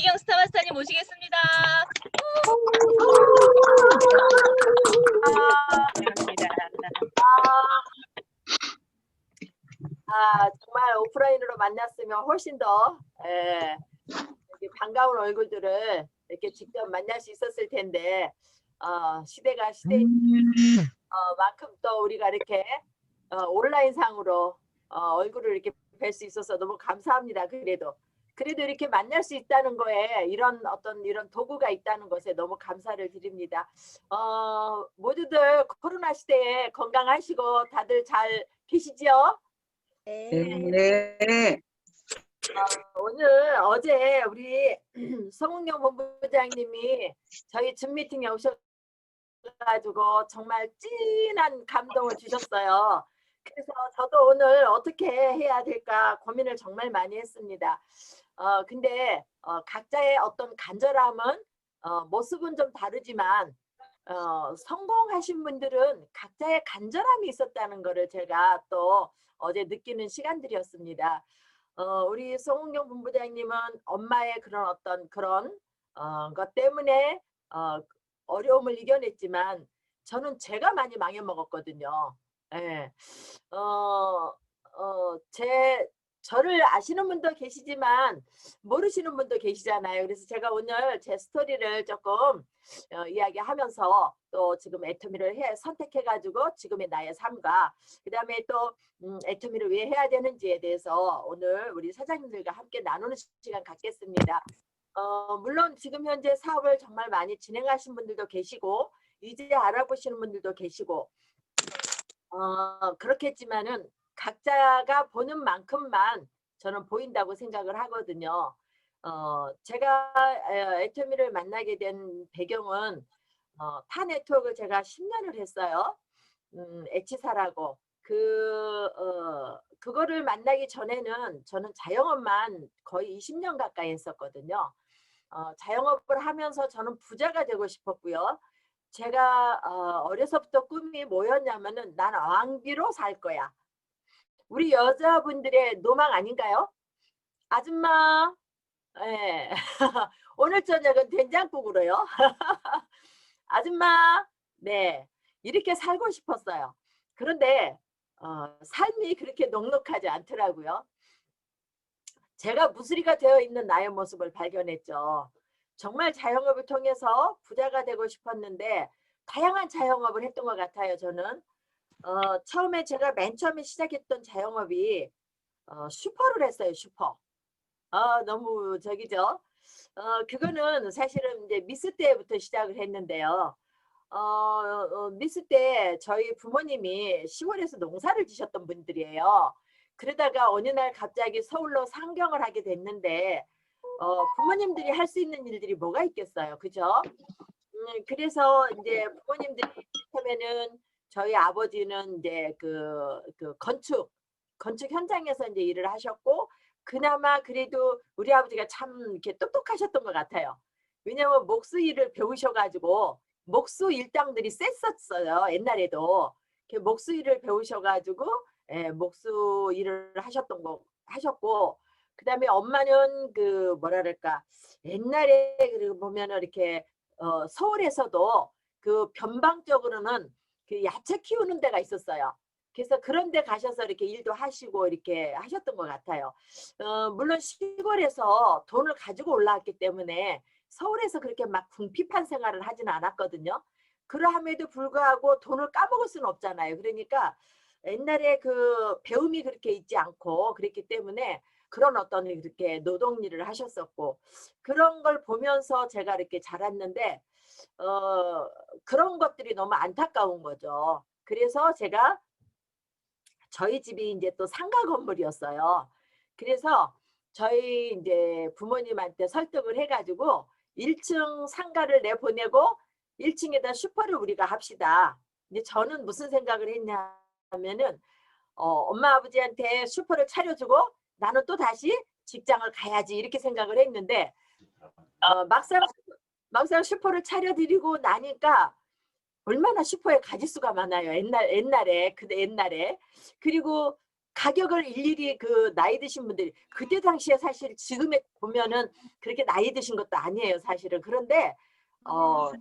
유희경 스타마스터님 모시겠습니다. 감사합니다. 정말 오프라인으로 만났으면 훨씬 더 이렇게 반가운 얼굴들을 이렇게 직접 만날 수 있었을 텐데 시대가 시대인 만큼 또 우리가 이렇게 온라인상으로 얼굴을 이렇게 뵐 수 있어서 너무 감사합니다. 그래도 이렇게 만날 수 있다는 거에 이런 도구가 있다는 것에 너무 감사를 드립니다. 모두들 코로나 시대에 건강하시고 다들 잘 계시죠? 네. 어제 우리 성웅영 본부장님이 저희 줌 미팅에 오셔가지고 정말 찐한 감동을 주셨어요. 그래서 저도 오늘 어떻게 해야 될까 고민을 정말 많이 했습니다. 근데 각자의 어떤 간절함은 모습은 좀 다르지만 성공하신 분들은 각자의 간절함이 있었다는 것을 제가 또 어제 느끼는 시간들이었습니다. 우리 송은경 본부장님은 엄마의 그런 것 때문에 어려움을 이겨냈지만 저는 제가 많이 망해먹었거든요. 예. 저를 아시는 분도 계시지만 모르시는 분도 계시잖아요. 그래서 제가 오늘 제 스토리를 조금 이야기하면서 또 지금 애터미를 선택해가지고 지금의 나의 삶과 그 다음에 또 애터미를 왜 해야 되는지에 대해서 오늘 우리 사장님들과 함께 나누는 시간 갖겠습니다. 물론 지금 현재 사업을 정말 많이 진행하신 분들도 계시고 이제 알아보시는 분들도 계시고 그렇겠지만은 각자가 보는 만큼만 저는 보인다고 생각을 하거든요. 제가 애터미를 만나게 된 배경은 타 네트워크를 제가 10년을 했어요. 에치사라고 그거를 만나기 전에는 저는 자영업만 거의 20년 가까이 했었거든요. 자영업을 하면서 저는 부자가 되고 싶었고요. 제가 어려서부터 꿈이 뭐였냐면은 난 왕비로 살 거야. 우리 여자분들의 로망 아닌가요? 아줌마, 예. 오늘 저녁은 된장국으로요. 아줌마, 네, 이렇게 살고 싶었어요. 그런데 삶이 그렇게 넉넉하지 않더라고요. 제가 무수리가 되어 있는 나의 모습을 발견했죠. 정말 자영업을 통해서 부자가 되고 싶었는데 다양한 자영업을 했던 것 같아요. 저는 처음에 제가 맨 처음에 시작했던 자영업이 슈퍼를 했어요. 슈퍼. 너무 저기죠. 그거는 사실은 이제 미스 때부터 시작을 했는데요. 미스 때 저희 부모님이 시골에서 농사를 지셨던 분들이에요. 그러다가 어느 날 갑자기 서울로 상경을 하게 됐는데 부모님들이 할 수 있는 일들이 뭐가 있겠어요, 그죠? 그래서 이제 부모님들이 처음에는 저희 아버지는 이제 그 건축 현장에서 이제 일을 하셨고 그나마 그래도 우리 아버지가 참 이렇게 똑똑하셨던 것 같아요. 왜냐면 목수 일을 배우셔가지고 목수 일당들이 셌었어요. 옛날에도 목수 일을 배우셔가지고 목수 일을 하셨고 그다음에 엄마는 그 뭐라 그럴까 옛날에 그리고 보면은 이렇게 서울에서도 그 변방적으로는 그 야채 키우는 데가 있었어요. 그래서 그런 데 가셔서 이렇게 일도 하시고 이렇게 하셨던 것 같아요. 물론 시골에서 돈을 가지고 올라왔기 때문에 서울에서 그렇게 막 궁핍한 생활을 하지는 않았거든요. 그러함에도 불구하고 돈을 까먹을 수는 없잖아요. 그러니까 옛날에 그 배움이 그렇게 있지 않고 그랬기 때문에 그런 어떤 이렇게 노동 일을 하셨었고 그런 걸 보면서 제가 이렇게 자랐는데 그런 것들이 너무 안타까운 거죠. 그래서 제가 저희 집이 이제 또 상가 건물이었어요. 그래서 저희 이제 부모님한테 설득을 해가지고 1층 상가를 내보내고 1층에다 슈퍼를 우리가 합시다. 근데 저는 무슨 생각을 했냐면은 엄마 아버지한테 슈퍼를 차려주고 나는 또 다시 직장을 가야지 이렇게 생각을 했는데 막상 슈퍼를 차려드리고 나니까 얼마나 슈퍼에 가짓수가 많아요. 옛날에 그리고 가격을 일일이 그 나이 드신 분들이 그때 당시에 사실 지금에 보면은 그렇게 나이 드신 것도 아니에요, 사실은. 그런데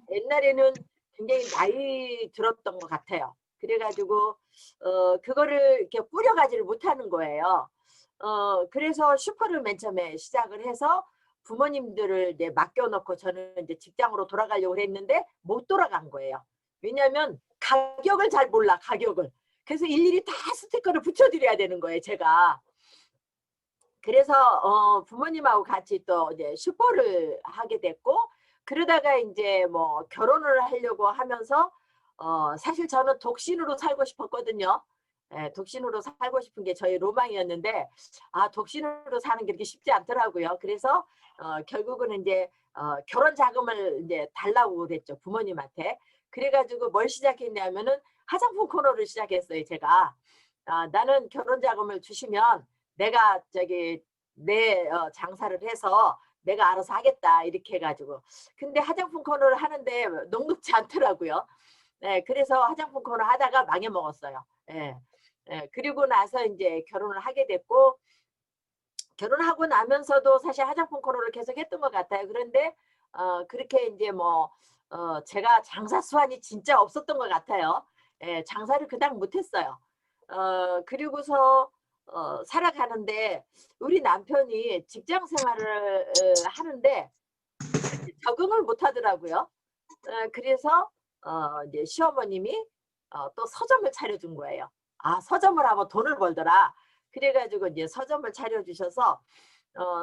옛날에는 굉장히 나이 들었던 것 같아요. 그래가지고 그거를 이렇게 뿌려가지를 못하는 거예요. 그래서 슈퍼를 맨 처음에 시작을 해서 부모님들을 이제 맡겨놓고 저는 이제 직장으로 돌아가려고 했는데 못 돌아간 거예요. 왜냐하면 가격을 잘 몰라, 가격을. 그래서 일일이 다 스티커를 붙여드려야 되는 거예요, 제가. 그래서 부모님하고 같이 또 이제 슈퍼를 하게 됐고, 그러다가 이제 뭐 결혼을 하려고 하면서 사실 저는 독신으로 살고 싶었거든요. 예, 독신으로 살고 싶은 게 저희 로망이었는데 독신으로 사는 게 그렇게 쉽지 않더라고요. 그래서 결국은 이제 결혼 자금을 이제 달라고 그랬죠, 부모님한테. 그래가지고 뭘 시작했냐면은 화장품 코너를 시작했어요, 제가. 나는 결혼 자금을 주시면 내가 저기 내 장사를 해서 내가 알아서 하겠다, 이렇게 해가지고. 근데 화장품 코너를 하는데 녹록지 않더라고요. 네, 그래서 화장품 코너 하다가 망해 먹었어요. 예. 예, 그리고 나서 이제 결혼을 하게 됐고, 결혼하고 나면서도 사실 화장품 코너를 계속 했던 것 같아요. 그런데 그렇게 이제 뭐 제가 장사 수완이 진짜 없었던 것 같아요. 예, 장사를 그닥 못했어요. 그리고서 살아가는데 우리 남편이 직장 생활을 하는데 적응을 못 하더라고요. 그래서 이제 시어머님이 또 서점을 차려준 거예요. 서점을 하면 돈을 벌더라. 그래가지고 이제 서점을 차려주셔서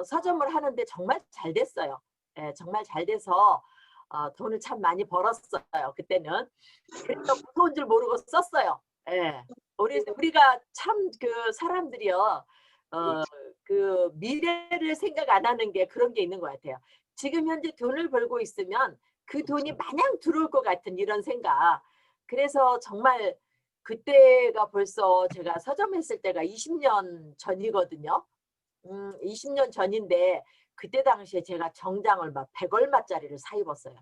서점을 하는데 정말 잘 됐어요. 예, 정말 잘 돼서 돈을 참 많이 벌었어요, 그때는. 그래서 무서운 줄 모르고 썼어요. 예. 우리가 참 그 사람들이요, 그 미래를 생각 안 하는 게 그런 게 있는 것 같아요. 지금 현재 돈을 벌고 있으면 그 돈이 마냥 들어올 것 같은 이런 생각. 그래서 정말 그때가 벌써 제가 서점했을 때가 20년 전이거든요. 20년 전인데 그때 당시에 제가 정장을 막 100얼마짜리를 사 입었어요.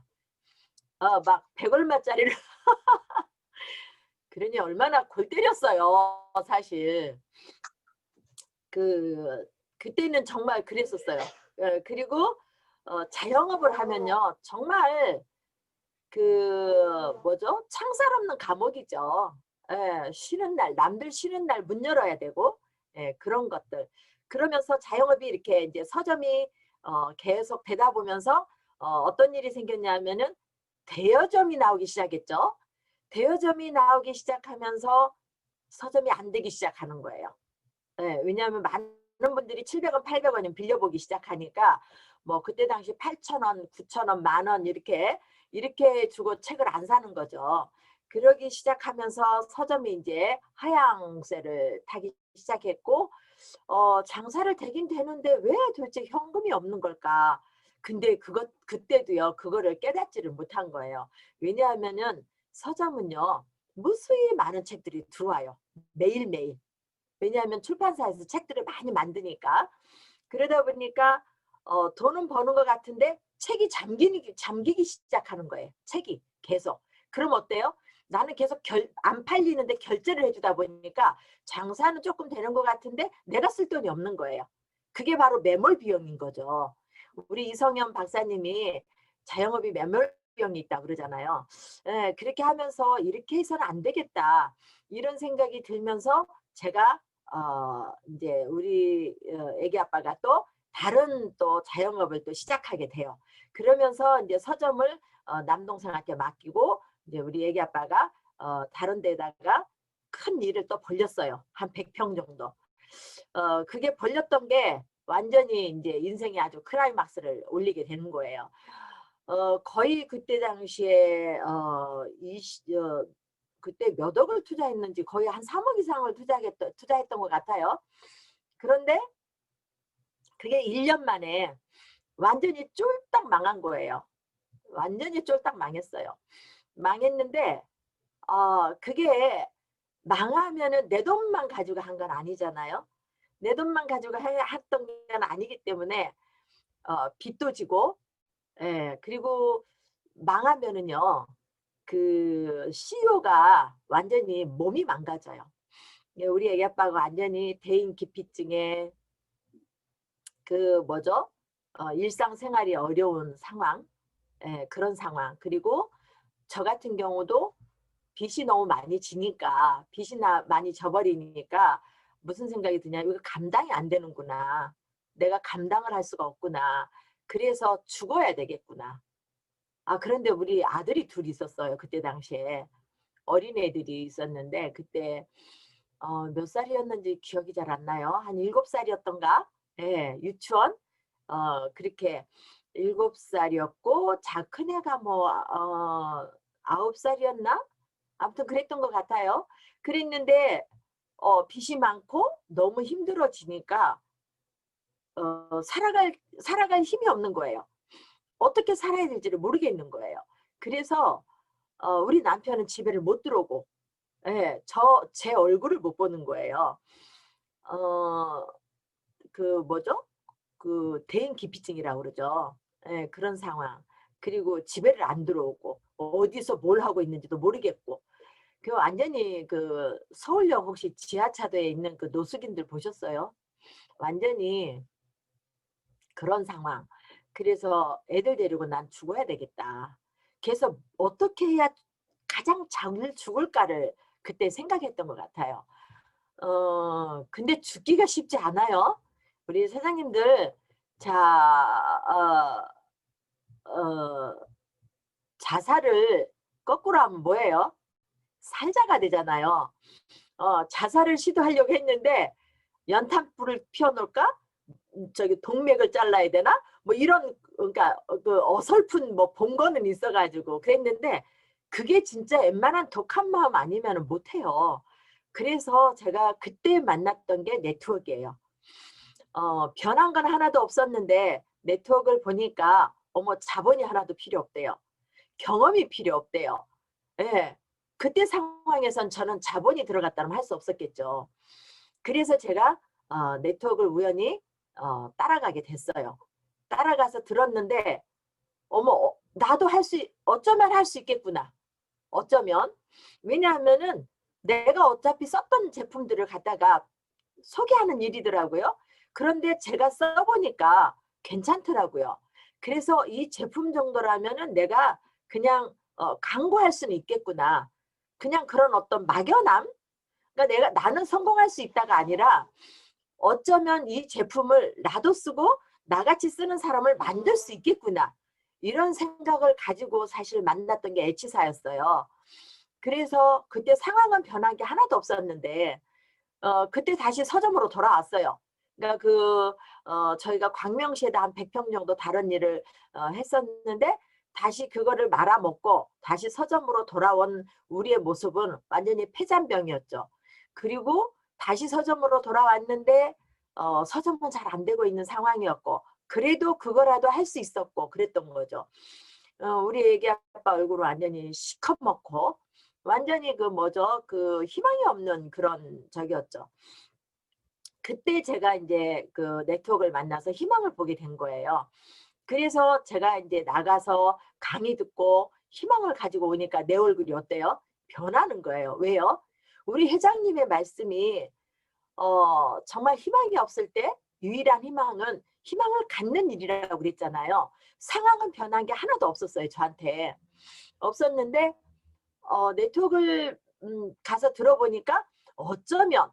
막 100얼마짜리를 그러니 얼마나 골 때렸어요, 사실. 그 그때는 정말 그랬었어요. 그리고 자영업을 하면요, 정말 그 뭐죠? 창살 없는 감옥이죠. 예, 쉬는 날, 남들 쉬는 날 문 열어야 되고, 예, 그런 것들. 그러면서 자영업이 이렇게 이제 서점이 계속 되다 보면서 어떤 일이 생겼냐면은 대여점이 나오기 시작했죠. 대여점이 나오기 시작하면서 서점이 안 되기 시작하는 거예요. 예, 왜냐하면 많은 분들이 700원, 800원이면 빌려보기 시작하니까 뭐 그때 당시 8,000원, 9,000원, 만원 이렇게 주고 책을 안 사는 거죠. 그러기 시작하면서 서점이 이제 하향세를 타기 시작했고, 장사를 되긴 되는데 왜 도대체 현금이 없는 걸까? 근데 그때도요, 그거를 깨닫지를 못한 거예요. 왜냐하면은 서점은요, 무수히 많은 책들이 들어와요, 매일매일. 왜냐하면 출판사에서 책들을 많이 만드니까. 그러다 보니까 돈은 버는 것 같은데 책이 잠기기 시작하는 거예요, 책이 계속. 그럼 어때요? 나는 계속 안 팔리는데 결제를 해주다 보니까 장사는 조금 되는 것 같은데 내가 쓸 돈이 없는 거예요. 그게 바로 매몰 비용인 거죠. 우리 이성현 박사님이 자영업이 매몰 비용이 있다 그러잖아요. 예, 그렇게 하면서 이렇게 해서는 안 되겠다, 이런 생각이 들면서 제가 이제 우리 애기 아빠가 또 다른 또 자영업을 또 시작하게 돼요. 그러면서 이제 서점을 남동생한테 맡기고 이제 우리 애기 아빠가 다른 데다가 큰 일을 또 벌렸어요. 한 100평 정도. 그게 벌렸던 게 완전히 이제 인생에 아주 클라이막스를 올리게 되는 거예요. 거의 그때 당시에 그때 몇 억을 투자했는지 거의 한 3억 이상을 투자했던 것 같아요. 그런데 그게 1년 만에 완전히 쫄딱 망한 거예요. 완전히 쫄딱 망했어요. 망했는데 그게 망하면은 내 돈만 가지고 한 건 아니잖아요. 내 돈만 가지고 했던 건 아니기 때문에 빚도 지고, 예, 그리고 망하면은요, 그 CEO가 완전히 몸이 망가져요. 예, 우리 애기 아빠가 완전히 대인 기피증에 그 뭐죠? 일상생활이 어려운 상황, 예, 그런 상황. 그리고 저 같은 경우도 빚이 너무 많이 지니까, 많이 져버리니까 무슨 생각이 드냐, 이거 감당이 안 되는구나. 내가 감당을 할 수가 없구나. 그래서 죽어야 되겠구나. 아, 그런데 우리 아들이 둘 있었어요. 그때 당시에. 어린애들이 있었는데, 그때 몇 살이었는지 기억이 잘 안 나요. 한 7살이었던가? 예, 유치원? 그렇게 7살이었고, 큰애가 뭐, 9살이었나? 아무튼 그랬던 것 같아요. 그랬는데, 빚이 많고 너무 힘들어지니까, 살아갈 힘이 없는 거예요. 어떻게 살아야 될지를 모르겠는 거예요. 그래서, 우리 남편은 집에를 못 들어오고, 예, 제 얼굴을 못 보는 거예요. 어, 그 뭐죠? 그 대인 기피증이라고 그러죠. 예, 그런 상황. 그리고 집에를 안 들어오고 어디서 뭘 하고 있는지도 모르겠고. 그 완전히 그 서울역 혹시 지하차도에 있는 그 노숙인들 보셨어요? 완전히 그런 상황. 그래서 애들 데리고 난 죽어야 되겠다. 그래서 어떻게 해야 가장 잘 죽을까를 그때 생각했던 것 같아요. 근데 죽기가 쉽지 않아요. 우리 사장님들, 자, 자살을 거꾸로 하면 뭐예요? 살자가 되잖아요. 자살을 시도하려고 했는데, 연탄불을 피워놓을까? 저기 동맥을 잘라야 되나? 뭐 이런, 그러니까 그 어설픈 뭐 본거는 있어가지고 그랬는데, 그게 진짜 웬만한 독한 마음 아니면 못해요. 그래서 제가 그때 만났던 게 네트워크예요. 변한 건 하나도 없었는데 네트워크를 보니까 어머 자본이 하나도 필요 없대요. 경험이 필요 없대요. 예. 그때 상황에선 저는 자본이 들어갔다면 할 수 없었겠죠. 그래서 제가 네트워크를 우연히 따라가게 됐어요. 따라가서 들었는데 어머 나도 어쩌면 할 수 있겠구나. 어쩌면. 왜냐하면은 내가 어차피 썼던 제품들을 갖다가 소개하는 일이더라고요. 그런데 제가 써보니까 괜찮더라고요. 그래서 이 제품 정도라면은 내가 그냥 광고할 수는 있겠구나. 그냥 그런 어떤 막연함? 그러니까 나는 성공할 수 있다가 아니라 어쩌면 이 제품을 나도 쓰고 나같이 쓰는 사람을 만들 수 있겠구나. 이런 생각을 가지고 사실 만났던 게 H사였어요. 그래서 그때 상황은 변한 게 하나도 없었는데 그때 다시 서점으로 돌아왔어요. 그러니까 저희가 광명시에다 한 100평 정도 다른 일을 했었는데 다시 그거를 말아먹고 다시 서점으로 돌아온 우리의 모습은 완전히 폐잔병이었죠. 그리고 다시 서점으로 돌아왔는데 서점은 잘 안 되고 있는 상황이었고 그래도 그거라도 할 수 있었고 그랬던 거죠. 우리 애기 아빠 얼굴을 완전히 시커멓고 완전히 그 뭐죠? 그 희망이 없는 그런 적이었죠. 그때 제가 이제 그 네트워크를 만나서 희망을 보게 된 거예요. 그래서 제가 이제 나가서 강의 듣고 희망을 가지고 오니까 내 얼굴이 어때요? 변하는 거예요. 왜요? 우리 회장님의 말씀이 정말 희망이 없을 때 유일한 희망은 희망을 갖는 일이라고 그랬잖아요. 상황은 변한 게 하나도 없었어요. 저한테. 없었는데 네트워크를 가서 들어보니까 어쩌면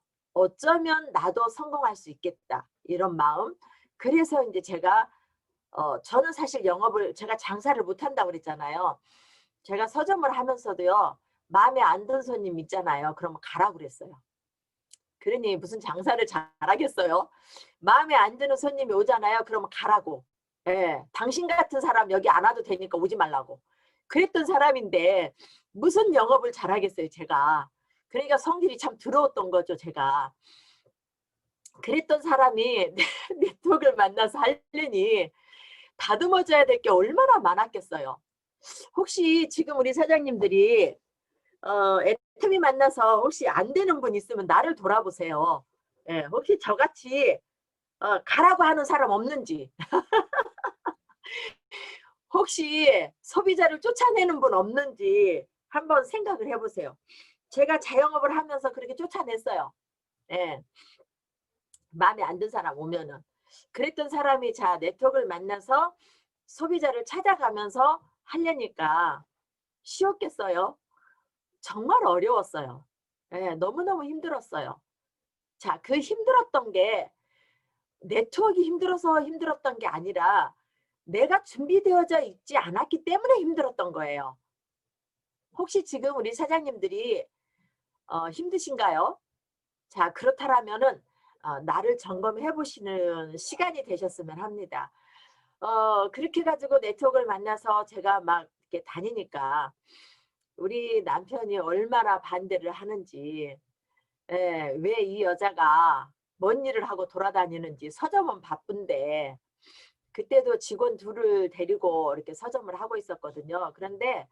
나도 성공할 수 있겠다. 이런 마음. 그래서 이제 저는 사실 제가 장사를 못한다고 그랬잖아요. 제가 서점을 하면서도요. 마음에 안 든 손님 있잖아요. 그러면 가라고 그랬어요. 그러니 무슨 장사를 잘하겠어요. 마음에 안 드는 손님이 오잖아요. 그러면 가라고. 예, 당신 같은 사람 여기 안 와도 되니까 오지 말라고. 그랬던 사람인데 무슨 영업을 잘하겠어요, 제가. 그러니까 성질이 참 더러웠던 거죠, 제가. 그랬던 사람이 네트워크를 만나서 하려니 다듬어줘야 될 게 얼마나 많았겠어요. 혹시 지금 우리 사장님들이 애터미 만나서 혹시 안 되는 분 있으면 나를 돌아보세요. 예, 혹시 저같이 가라고 하는 사람 없는지 혹시 소비자를 쫓아내는 분 없는지 한번 생각을 해보세요. 제가 자영업을 하면서 그렇게 쫓아냈어요. 예. 마음에 안 든 사람 오면은. 그랬던 사람이 자 네트워크를 만나서 소비자를 찾아가면서 하려니까 쉬웠겠어요? 정말 어려웠어요. 예, 너무너무 힘들었어요. 자, 그 힘들었던 게 네트워크가 힘들어서 힘들었던 게 아니라 내가 준비되어져 있지 않았기 때문에 힘들었던 거예요. 혹시 지금 우리 사장님들이 힘드신가요? 자, 그렇다면은 나를 점검해 보시는 시간이 되셨으면 합니다. 그렇게 가지고 네트워크를 만나서 제가 막 이렇게 다니니까 우리 남편이 얼마나 반대를 하는지, 예, 왜 이 여자가 뭔 일을 하고 돌아다니는지 서점은 바쁜데 그때도 직원 둘을 데리고 이렇게 서점을 하고 있었거든요. 그런데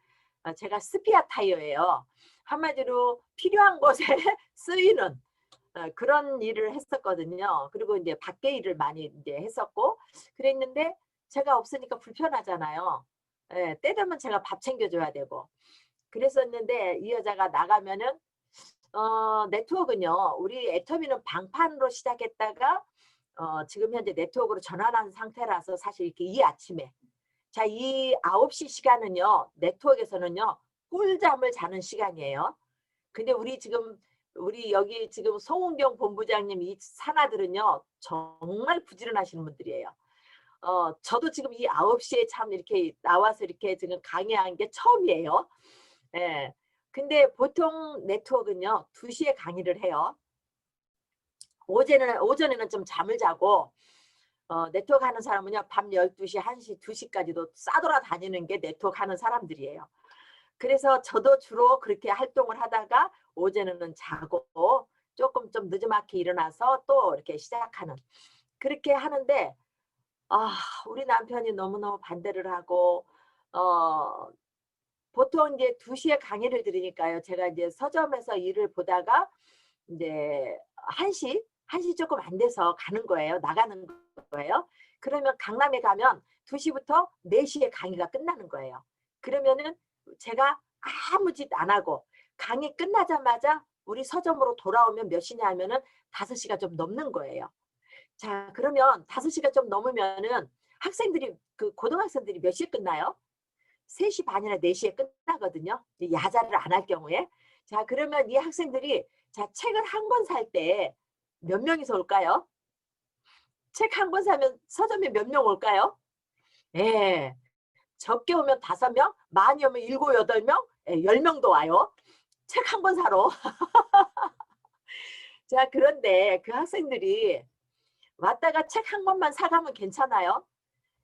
제가 스피어 타이어예요. 한마디로 필요한 곳에 쓰이는 그런 일을 했었거든요. 그리고 이제 밖에 일을 많이 이제 했었고 그랬는데 제가 없으니까 불편하잖아요. 예, 때 되면 제가 밥 챙겨줘야 되고 그랬었는데 이 여자가 나가면은 네트워크는요. 우리 애터미는 방판으로 시작했다가 지금 현재 네트워크로 전환한 상태라서 사실 이렇게 이 아침에 자, 이 9시 시간은요. 네트워크에서는요. 꿀잠을 자는 시간이에요. 근데 우리 여기 지금 송은경 본부장님 이 산하들은요. 정말 부지런하신 분들이에요. 저도 지금 이 9시에 참 이렇게 나와서 이렇게 지금 강의한 게 처음이에요. 예. 근데 보통 네트워크는요. 2시에 강의를 해요. 오전에는 좀 잠을 자고 네트워크 하는 사람은요. 밤 12시, 1시, 2시까지도 싸돌아다니는 게 네트워크 하는 사람들이에요. 그래서 저도 주로 그렇게 활동을 하다가 오전에는 자고 조금 좀 늦지막히 일어나서 또 이렇게 시작하는 그렇게 하는데 우리 남편이 너무너무 반대를 하고 어 보통 이제 2시에 강의를 들으니까요. 제가 이제 서점에서 일을 보다가 이제 1시 조금 안 돼서 가는 거예요. 나가는 거예요. 그러면 강남에 가면 2시부터 4시에 강의가 끝나는 거예요. 그러면은 제가 아무 짓 안 하고 강의 끝나자마자 우리 서점으로 돌아오면 몇 시냐 하면은 5시가 좀 넘는 거예요. 자, 그러면 5시가 좀 넘으면은 학생들이 그 고등학생들이 몇 시에 끝나요? 3시 반이나 4시에 끝나거든요. 야자를 안 할 경우에. 자, 그러면 이 학생들이 자, 책을 한 권 살 때 몇 명이서 올까요? 책 한 권 사면 서점에 몇 명 올까요? 예. 적게 오면 5명, 많이 오면 7, 8명, 예, 10명도 와요. 책 한 권 사러. 자, 그런데 그 학생들이 왔다가 책 한 권만 사가면 괜찮아요.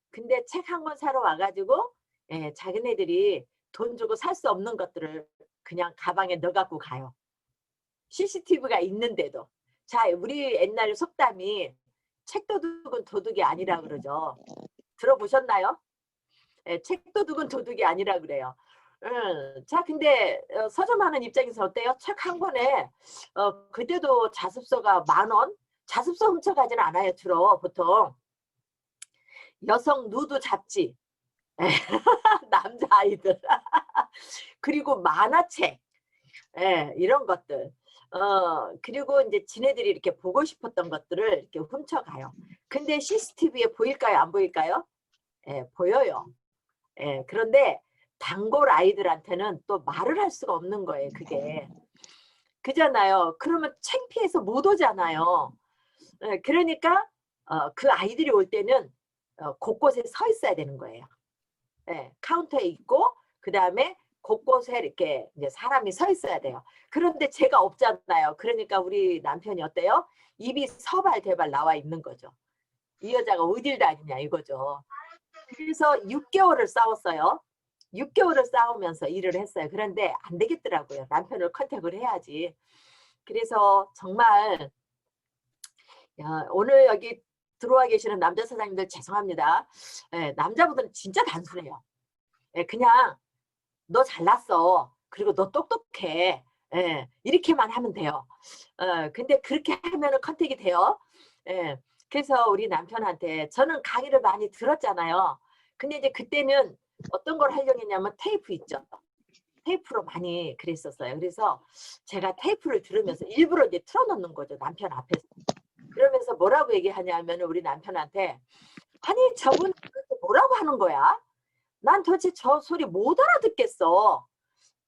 근데 책 한 권 사러 와가지고 예, 자기네들이 돈 주고 살 수 없는 것들을 그냥 가방에 넣어갖고 가요. CCTV가 있는데도. 자, 우리 옛날 속담이 책도둑은 도둑이 아니라 그러죠. 들어보셨나요? 예, 책도둑은 도둑이 아니라 그래요. 자, 근데 서점하는 입장에서 어때요? 책 한 권에 그때도 자습서가 10,000원? 자습서 훔쳐가지는 않아요, 주로 보통. 여성 누드 잡지, 남자아이들. 그리고 만화책, 예, 이런 것들. 그리고 이제 지네들이 이렇게 보고 싶었던 것들을 이렇게 훔쳐가요. 근데 CCTV에 보일까요? 안 보일까요? 예, 보여요. 예, 그런데 단골 아이들한테는 또 말을 할 수가 없는 거예요, 그게. 그잖아요. 그러면 창피해서 못 오잖아요. 예, 그러니까 그 아이들이 올 때는 곳곳에 서 있어야 되는 거예요. 예, 카운터에 있고 그다음에 곳곳에 이렇게 이제 사람이 서 있어야 돼요. 그런데 제가 없잖아요. 그러니까 우리 남편이 어때요? 입이 서발대발 나와 있는 거죠. 이 여자가 어딜 다니냐 이거죠. 그래서 6개월을 싸웠어요. 6개월을 싸우면서 일을 했어요. 그런데 안 되겠더라고요. 남편을 컨택을 해야지. 그래서 정말 오늘 여기 들어와 계시는 남자 사장님들 죄송합니다. 예, 남자분들은 진짜 단순해요. 예, 그냥 너 잘났어. 그리고 너 똑똑해. 예, 이렇게만 하면 돼요. 근데 그렇게 하면은 컨택이 돼요. 예, 그래서 우리 남편한테 저는 강의를 많이 들었잖아요. 근데 이제 그때는 어떤 걸 하려고 했냐면 테이프 있죠. 테이프로 많이 그랬었어요. 그래서 제가 테이프를 들으면서 일부러 이제 틀어놓는 거죠. 남편 앞에서. 그러면서 뭐라고 얘기하냐면 우리 남편한테 아니 저분 도대체 뭐라고 하는 거야? 난 도대체 저 소리 못 알아듣겠어.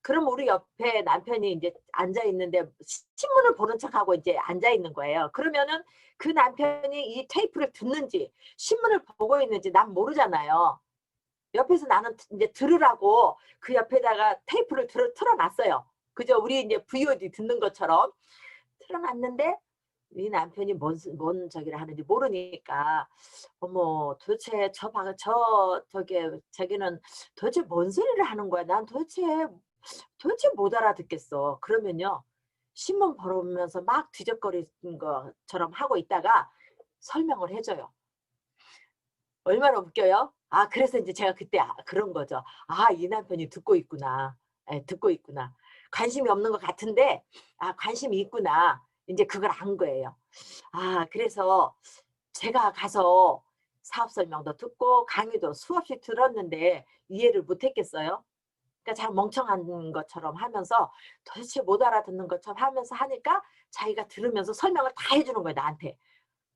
그럼 우리 옆에 남편이 이제 앉아 있는데 신문을 보는 척하고 이제 앉아 있는 거예요. 그러면은 그 남편이 이 테이프를 듣는지 신문을 보고 있는지 난 모르잖아요. 옆에서 나는 이제 들으라고 그 옆에다가 테이프를 틀어놨어요. 그죠? 우리 이제 VOD 듣는 것처럼 틀어놨는데 이 남편이 뭔 저기를 하는지 모르니까 어머 도대체 저기는 도대체 뭔 소리를 하는 거야? 난 도대체 못 알아듣겠어. 그러면요. 신문 보면서 막 뒤적거리는 것처럼 하고 있다가 설명을 해줘요. 얼마나 웃겨요? 아, 그래서 이제 제가 그때 그런 거죠. 아, 이 남편이 듣고 있구나. 예, 듣고 있구나. 관심이 없는 것 같은데, 아, 관심이 있구나. 이제 그걸 안 거예요. 아, 그래서 제가 가서 사업 설명도 듣고 강의도 수없이 들었는데 이해를 못 했겠어요? 그러니까 잘 멍청한 것처럼 하면서 도대체 못 알아듣는 것처럼 하면서 하니까 자기가 들으면서 설명을 다 해주는 거예요, 나한테.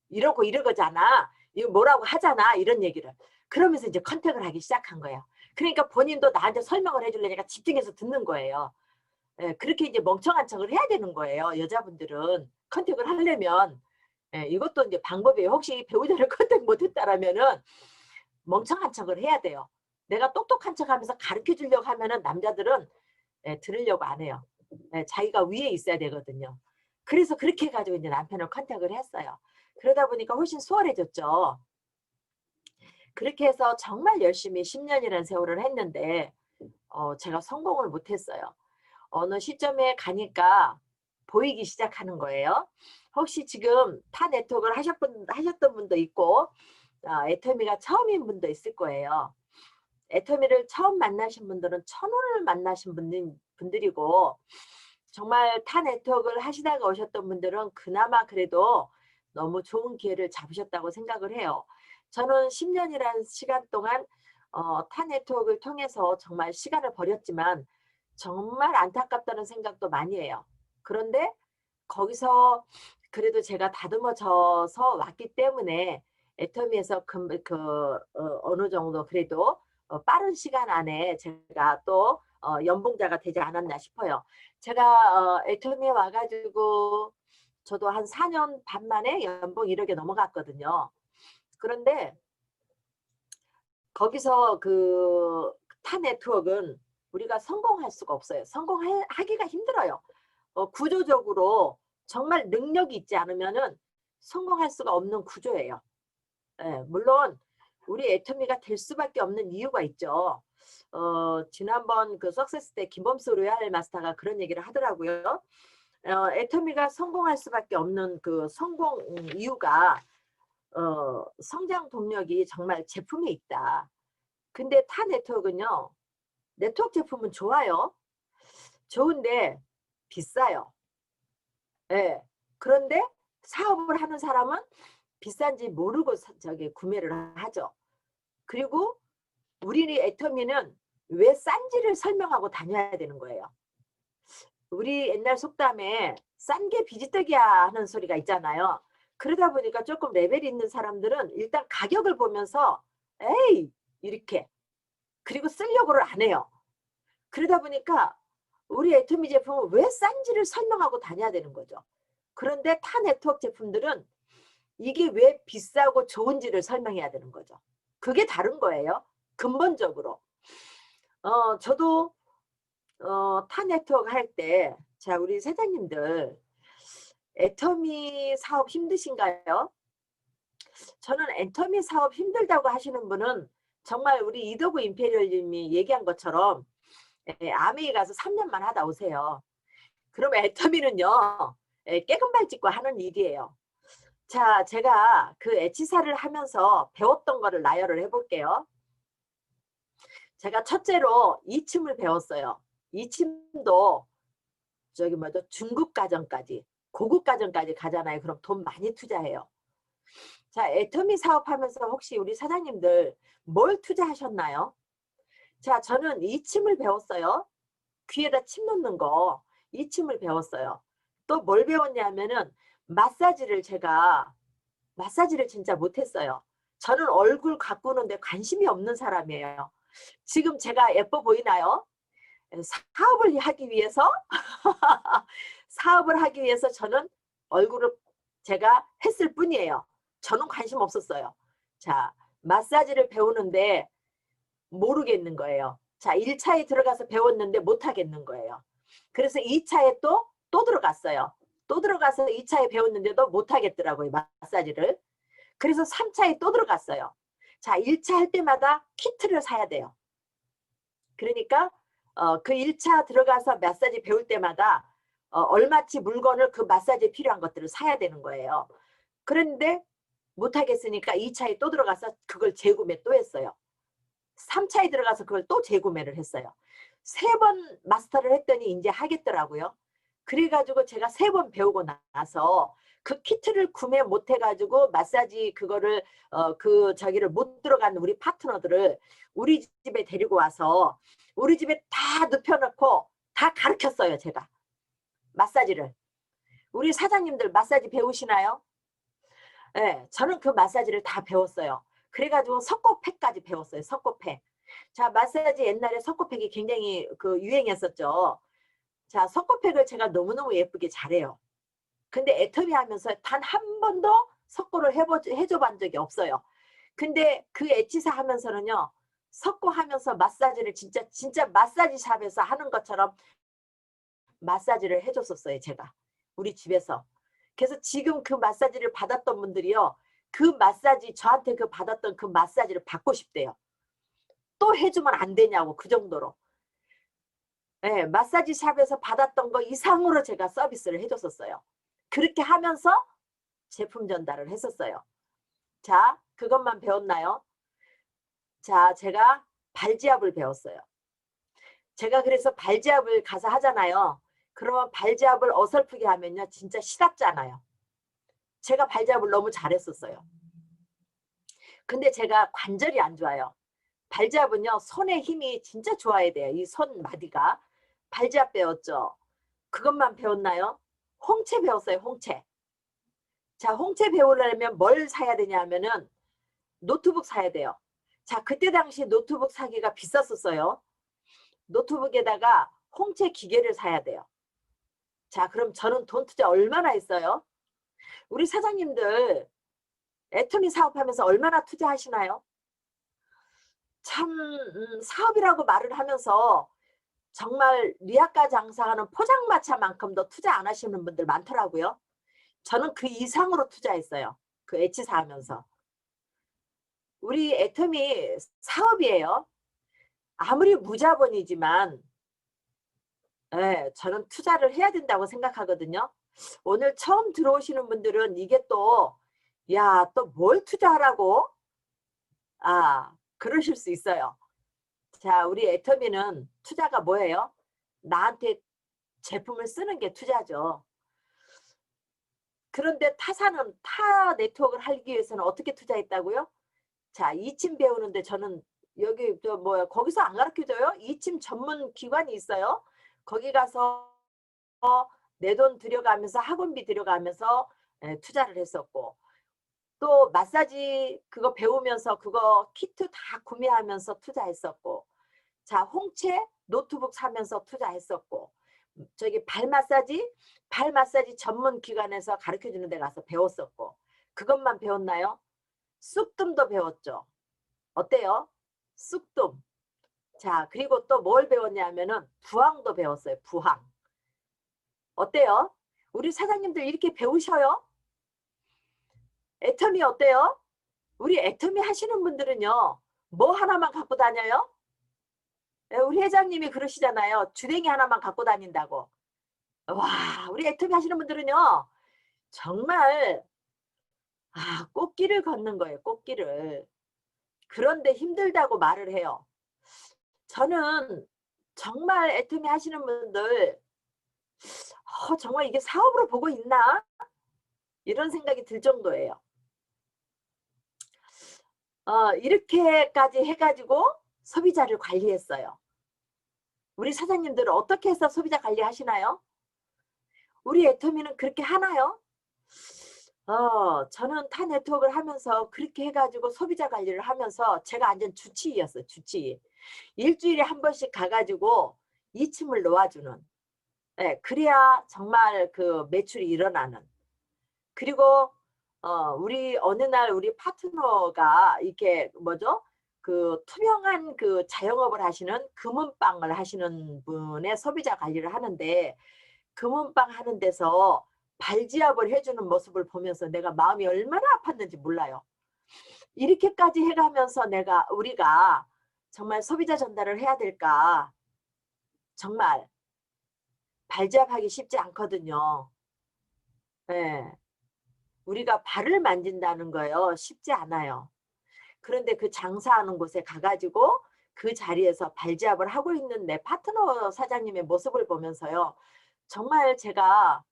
이러고 이러거잖아. 이거 뭐라고 하잖아. 이런 얘기를. 그러면서 이제 컨택을 하기 시작한 거예요. 그러니까 본인도 나한테 설명을 해주려니까 집중해서 듣는 거예요. 예, 그렇게 이제 멍청한 척을 해야 되는 거예요. 여자분들은 컨택을 하려면. 예, 이것도 이제 방법이에요. 혹시 배우자를 컨택 못했다라면은 멍청한 척을 해야 돼요. 내가 똑똑한 척하면서 가르쳐 주려고 하면은 남자들은 예, 들으려고 안 해요. 예, 자기가 위에 있어야 되거든요. 그래서 그렇게 해가지고 이제 남편을 컨택을 했어요. 그러다 보니까 훨씬 수월해졌죠. 그렇게 해서 정말 열심히 10년이라는 세월을 했는데 제가 성공을 못했어요. 어느 시점에 가니까 보이기 시작하는 거예요. 혹시 지금 타 네트워크를 하셨던 분도 있고 애터미가 처음인 분도 있을 거예요. 애터미를 처음 만나신 분들은 천운을 만나신 분들이고 정말 타 네트워크를 하시다가 오셨던 분들은 그나마 그래도 너무 좋은 기회를 잡으셨다고 생각을 해요. 저는 10년이라는 시간 동안 타 네트워크를 통해서 정말 시간을 버렸지만 정말 안타깝다는 생각도 많이 해요. 그런데 거기서 그래도 제가 다듬어져서 왔기 때문에 애터미에서 어느 정도 그래도 빠른 시간 안에 제가 또 연봉자가 되지 않았나 싶어요. 제가 애터미에 와가지고 저도 한 4년 반 만에 연봉 1억에 넘어갔거든요. 그런데 거기서 그 타 네트워크는 우리가 성공할 수가 없어요. 성공하기가 힘들어요. 구조적으로 정말 능력이 있지 않으면은 성공할 수가 없는 구조예요. 예, 물론 우리 애터미가 될 수밖에 없는 이유가 있죠. 지난번 그 석세스 때 김범수 로얄 마스터가 그런 얘기를 하더라고요. 애터미가 성공할 수밖에 없는 그 성공 이유가 성장 동력이 정말 제품에 있다. 근데 타 네트워크는요. 네트워크 제품은 좋아요. 좋은데 비싸요. 예. 그런데 사업을 하는 사람은 비싼지 모르고 저기 구매를 하죠. 그리고 우리 애터미는 왜 싼지를 설명하고 다녀야 되는 거예요. 우리 옛날 속담에 싼 게 비지떡이야 하는 소리가 있잖아요. 그러다 보니까 조금 레벨이 있는 사람들은 일단 가격을 보면서 에이 이렇게 그리고 쓰려고를 안 해요. 그러다 보니까 우리 애터미 제품은 왜 싼지를 설명하고 다녀야 되는 거죠. 그런데 타 네트워크 제품들은 이게 왜 비싸고 좋은지를 설명해야 되는 거죠. 그게 다른 거예요. 근본적으로. 저도 타 네트워크 할 때, 자, 우리 사장님들, 애터미 사업 힘드신가요? 저는 애터미 사업 힘들다고 하시는 분은 정말 우리 이더구 임페리얼님이 얘기한 것처럼 아메이 가서 3년만 하다 오세요. 그러면 애터미는요, 깨금발 짚고 하는 일이에요. 자, 제가 그 H사를 하면서 배웠던 거를 나열을 해볼게요. 제가 첫째로 이침을 배웠어요. 이침도 저기 뭐죠? 중급 과정까지, 고급 과정까지 가잖아요. 그럼 돈 많이 투자해요. 자, 애터미 사업하면서 혹시 우리 사장님들 뭘 투자하셨나요? 자, 저는 이침을 배웠어요. 귀에다 침 넣는 거, 이 침을 배웠어요. 또 뭘 배웠냐면은 마사지를 진짜 못했어요. 저는 얼굴 가꾸는데 관심이 없는 사람이에요. 지금 제가 예뻐 보이나요? 사업을 하기 위해서 사업을 하기 위해서 저는 얼굴을 제가 했을 뿐이에요. 저는 관심 없었어요. 자, 마사지를 배우는데 모르겠는 거예요. 자, 1차에 들어가서 배웠는데 못하겠는 거예요. 그래서 2차에 또 들어갔어요. 또 들어가서 2차에 배웠는데도 못하겠더라고요, 마사지를. 그래서 3차에 또 들어갔어요. 자, 1차 할 때마다 키트를 사야 돼요. 그러니까 그 1차 들어가서 마사지 배울 때마다 얼마치 물건을 그 마사지에 필요한 것들을 사야 되는 거예요. 그런데 못하겠으니까 2차에 또 들어가서 그걸 재구매 또 했어요. 3차에 들어가서 그걸 또 재구매를 했어요. 3번 마스터를 했더니 이제 하겠더라고요. 그래가지고 제가 3번 배우고 나서 그 키트를 구매 못 해가지고 마사지 그거를 저기를 못 들어간 우리 파트너들을 우리 집에 데리고 와서 우리 집에 다 눕혀놓고 다 가르쳤어요. 제가 마사지를. 우리 사장님들 마사지 배우시나요? 네, 저는 그 마사지를 다 배웠어요. 그래가지고 석고팩까지 배웠어요. 석고팩. 자, 마사지 옛날에 석고팩이 굉장히 유행했었죠. 자, 석고팩을 제가 너무너무 예쁘게 잘해요. 근데 애터미 하면서 단 한 번도 석고를 해줘 본 적이 없어요. 근데 그 엣지사 하면서는요, 석고 하면서 마사지를 진짜 마사지 샵에서 하는 것처럼 마사지를 해줬었어요, 제가. 우리 집에서. 그래서 지금 그 마사지를 받았던 분들이요, 그 마사지, 저한테 받았던 그 마사지를 받고 싶대요. 또 해주면 안 되냐고, 그 정도로. 네, 마사지 샵에서 받았던 거 이상으로 제가 서비스를 해줬었어요. 그렇게 하면서 제품 전달을 했었어요. 자, 그것만 배웠나요? 자, 제가 발지압을 배웠어요. 제가 그래서 발지압을 가서 하잖아요. 그러면 발지압을 어설프게 하면요, 진짜 시답잖아요. 제가 발지압을 너무 잘했었어요. 근데 제가 관절이 안 좋아요. 발지압은요, 손의 힘이 진짜 좋아야 돼요. 이 손 마디가. 발지압 배웠죠. 그것만 배웠나요? 홍채 배웠어요. 홍채. 자, 홍채 배우려면 뭘 사야 되냐 하면은 노트북 사야 돼요. 자, 그때 당시 노트북 사기가 비쌌었어요. 노트북에다가 홍채 기계를 사야 돼요. 자, 그럼 저는 돈 투자 얼마나 했어요? 우리 사장님들 애터미 사업하면서 얼마나 투자하시나요? 참 사업이라고 말을 하면서 정말 리아카 장사하는 포장마차만큼도 투자 안 하시는 분들 많더라고요. 저는 그 이상으로 투자했어요. 그 엣지사 하면서. 우리 애터미 사업이에요. 아무리 무자본이지만 저는 투자를 해야 된다고 생각하거든요. 오늘 처음 들어오시는 분들은 이게 또 야, 또 뭘 투자하라고? 그러실 수 있어요. 자, 우리 애터미는 투자가 뭐예요? 나한테 제품을 쓰는 게 투자죠. 그런데 타 네트워크를 하기 위해서는 어떻게 투자했다고요? 자, 이침 배우는데 저는 여기 거기서 안 가르쳐줘요? 이침 전문 기관이 있어요. 거기 가서 내 돈 들여가면서 학원비 들여가면서 투자를 했었고, 또 마사지 그거 배우면서 그거 키트 다 구매하면서 투자했었고, 자, 홍채 노트북 사면서 투자했었고, 저기 발 마사지 전문 기관에서 가르쳐주는 데 가서 배웠었고, 그것만 배웠나요? 쑥뜸도 배웠죠. 어때요? 쑥뜸. 자, 그리고 또 뭘 배웠냐면은 부항도 배웠어요. 부항. 어때요? 우리 사장님들 이렇게 배우셔요? 애터미 어때요? 우리 애터미 하시는 분들은요, 뭐 하나만 갖고 다녀요? 우리 회장님이 그러시잖아요. 주댕이 하나만 갖고 다닌다고. 와, 우리 애터미 하시는 분들은요, 정말 꽃길을 걷는 거예요. 꽃길을. 그런데 힘들다고 말을 해요. 저는 정말 애터미 하시는 분들 정말 이게 사업으로 보고 있나? 이런 생각이 들 정도예요. 이렇게까지 해가지고 소비자를 관리했어요. 우리 사장님들은 어떻게 해서 소비자 관리 하시나요? 우리 애터미는 그렇게 하나요? 저는 타 네트워크를 하면서 그렇게 해가지고 소비자 관리를 하면서 제가 완전 주치의였어요. 주치의. 일주일에 한 번씩 가가지고 이침을 놓아주는. 네, 그래야 정말 그 매출이 일어나는. 그리고 우리 어느 날 우리 파트너가 이렇게 뭐죠? 그 투명한 그 자영업을 하시는 금은방을 하시는 분의 소비자 관리를 하는데 금은방 하는 데서 발지압을 해주는 모습을 보면서 내가 마음이 얼마나 아팠는지 몰라요. 이렇게까지 해가면서 우리가 정말 소비자 전달을 해야 될까? 정말 발지압하기 쉽지 않거든요. 네. 우리가 발을 만진다는 거예요. 쉽지 않아요. 그런데 그 장사하는 곳에 가가지고 그 자리에서 발지압을 하고 있는 내 파트너 사장님의 모습을 보면서요. 정말 제가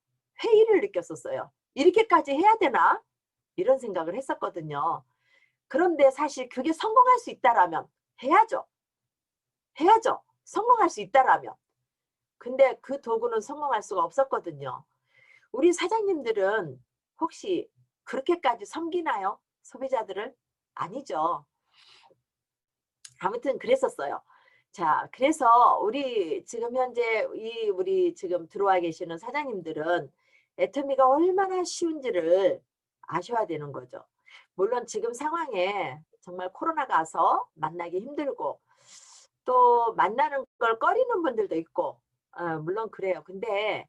회의를 느꼈었어요. 이렇게까지 해야 되나? 이런 생각을 했었거든요. 그런데 사실 그게 성공할 수 있다라면 해야죠. 해야죠. 성공할 수 있다라면. 근데 그 도구는 성공할 수가 없었거든요. 우리 사장님들은 혹시 그렇게까지 섬기나요? 소비자들을? 아니죠. 아무튼 그랬었어요. 자, 그래서 우리 지금 현재 우리 지금 들어와 계시는 사장님들은 애터미가 얼마나 쉬운지를 아셔야 되는 거죠. 물론 지금 상황에 정말 코로나가 와서 만나기 힘들고 또 만나는 걸 꺼리는 분들도 있고 물론 그래요. 근데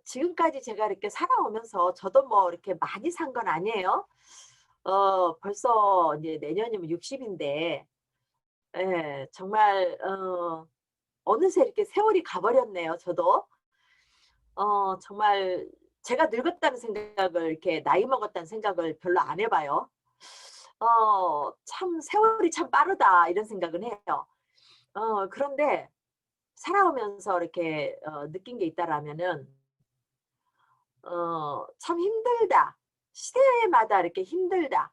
지금까지 제가 이렇게 살아오면서 저도 뭐 이렇게 많이 산 건 아니에요. 벌써 이제 내년이면 60인데 예, 정말 어느새 이렇게 세월이 가버렸네요. 저도 정말 제가 늙었다는 생각을 이렇게 나이 먹었다는 생각을 별로 안 해봐요. 참 세월이 참 빠르다 이런 생각은 해요. 그런데 살아오면서 이렇게 느낀 게 있다라면은 참 힘들다. 시대마다 이렇게 힘들다.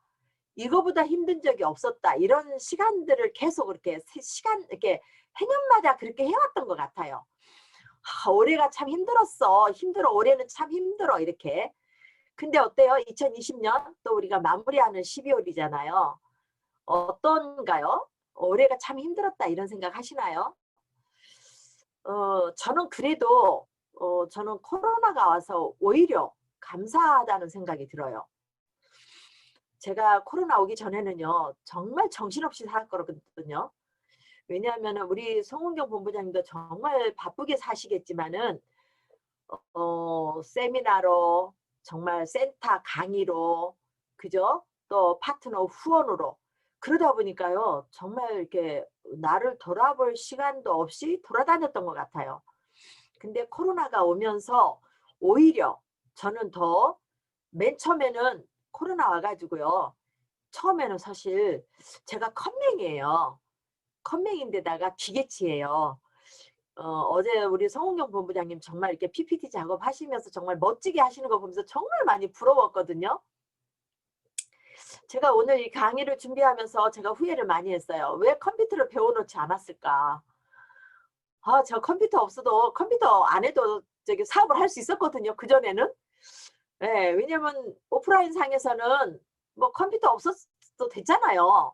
이거보다 힘든 적이 없었다. 이런 시간들을 계속 이렇게 이렇게 해년마다 그렇게 해왔던 것 같아요. 올해가 참 힘들었어. 힘들어. 올해는 참 힘들어. 이렇게. 근데 어때요? 2020년 또 우리가 마무리하는 12월이잖아요. 어떤가요? 올해가 참 힘들었다. 이런 생각 하시나요? 저는 그래도 저는 코로나가 와서 오히려 감사하다는 생각이 들어요. 제가 코로나 오기 전에는요. 정말 정신없이 살았거든요. 왜냐하면 우리 송은경 본부장님도 정말 바쁘게 사시겠지만은 세미나로 정말 센터 강의로 그죠? 또 파트너 후원으로 그러다 보니까요. 정말 이렇게 나를 돌아볼 시간도 없이 돌아다녔던 것 같아요. 근데 코로나가 오면서 오히려 저는 더 맨 처음에는 코로나 와가지고요. 처음에는 사실 제가 컴맹이에요. 컴맹인데다가 기계치예요. 어제 우리 성훈경 본부장님 정말 이렇게 PPT 작업하시면서 정말 멋지게 하시는 거 보면서 정말 많이 부러웠거든요. 제가 오늘 이 강의를 준비하면서 제가 후회를 많이 했어요. 왜 컴퓨터를 배워놓지 않았을까? 저 컴퓨터 없어도 컴퓨터 안 해도 저기 사업을 할 수 있었거든요. 그전에는. 네, 왜냐면 오프라인 상에서는 뭐 컴퓨터 없었도 됐잖아요.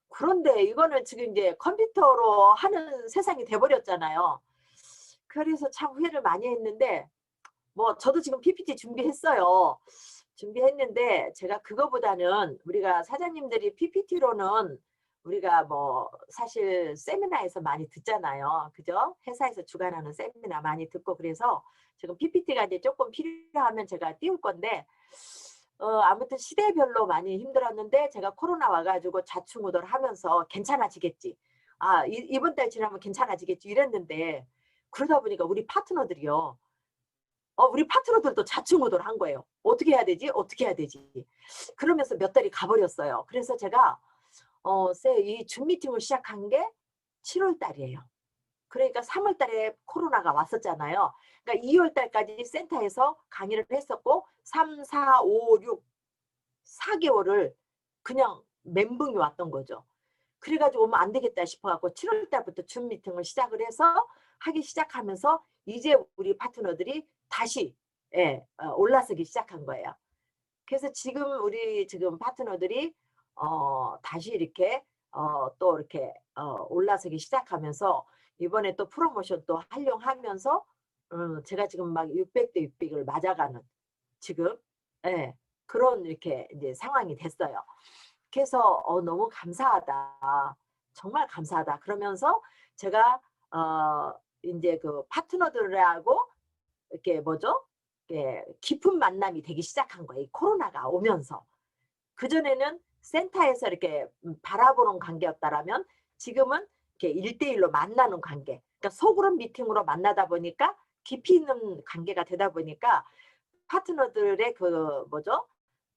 그런데 이거는 지금 이제 컴퓨터로 하는 세상이 돼버렸잖아요. 그래서 참 후회를 많이 했는데 뭐 저도 지금 PPT 준비했어요. 준비했는데 제가 그거보다는 우리가 사장님들이 PPT로는 우리가 뭐 사실 세미나에서 많이 듣잖아요. 그죠? 회사에서 주관하는 세미나 많이 듣고 그래서 지금 PPT가 이제 조금 필요하면 제가 띄울 건데 아무튼 시대별로 많이 힘들었는데 제가 코로나 와가지고 좌충우돌 하면서 괜찮아지겠지. 이번 달 지나면 괜찮아지겠지 이랬는데 그러다 보니까 우리 파트너들이요. 우리 파트너들도 좌충우돌 한 거예요. 어떻게 해야 되지? 어떻게 해야 되지? 그러면서 몇 달이 가버렸어요. 그래서 제가 이 줌 미팅을 시작한 게 7월 달이에요. 그러니까 3월 달에 코로나가 왔었잖아요. 그러니까 2월 달까지 센터에서 강의를 했었고 3, 4, 5, 6, 4개월을 그냥 멘붕이 왔던 거죠. 그래가지고 오면 안 되겠다 싶어갖고 7월 달부터 줌 미팅을 시작을 해서 하기 시작하면서 이제 우리 파트너들이 다시 올라서기 시작한 거예요. 그래서 지금 우리 지금 파트너들이 다시 이렇게 또 이렇게 올라서기 시작하면서 이번에 또 프로모션 또 활용하면서 제가 지금 막 600대 600을 맞아가는 지금 그런 이렇게 이제 상황이 됐어요. 그래서 너무 감사하다. 정말 감사하다. 그러면서 제가 이제 그 파트너들하고 이렇게 뭐죠? 이렇게 깊은 만남이 되기 시작한 거예요. 이 코로나가 오면서. 그전에는 센터에서 이렇게 바라보는 관계였다라면 지금은 이렇게 1대1로 만나는 관계. 그러니까 소그룹 미팅으로 만나다 보니까 깊이 있는 관계가 되다 보니까 파트너들의 그 뭐죠?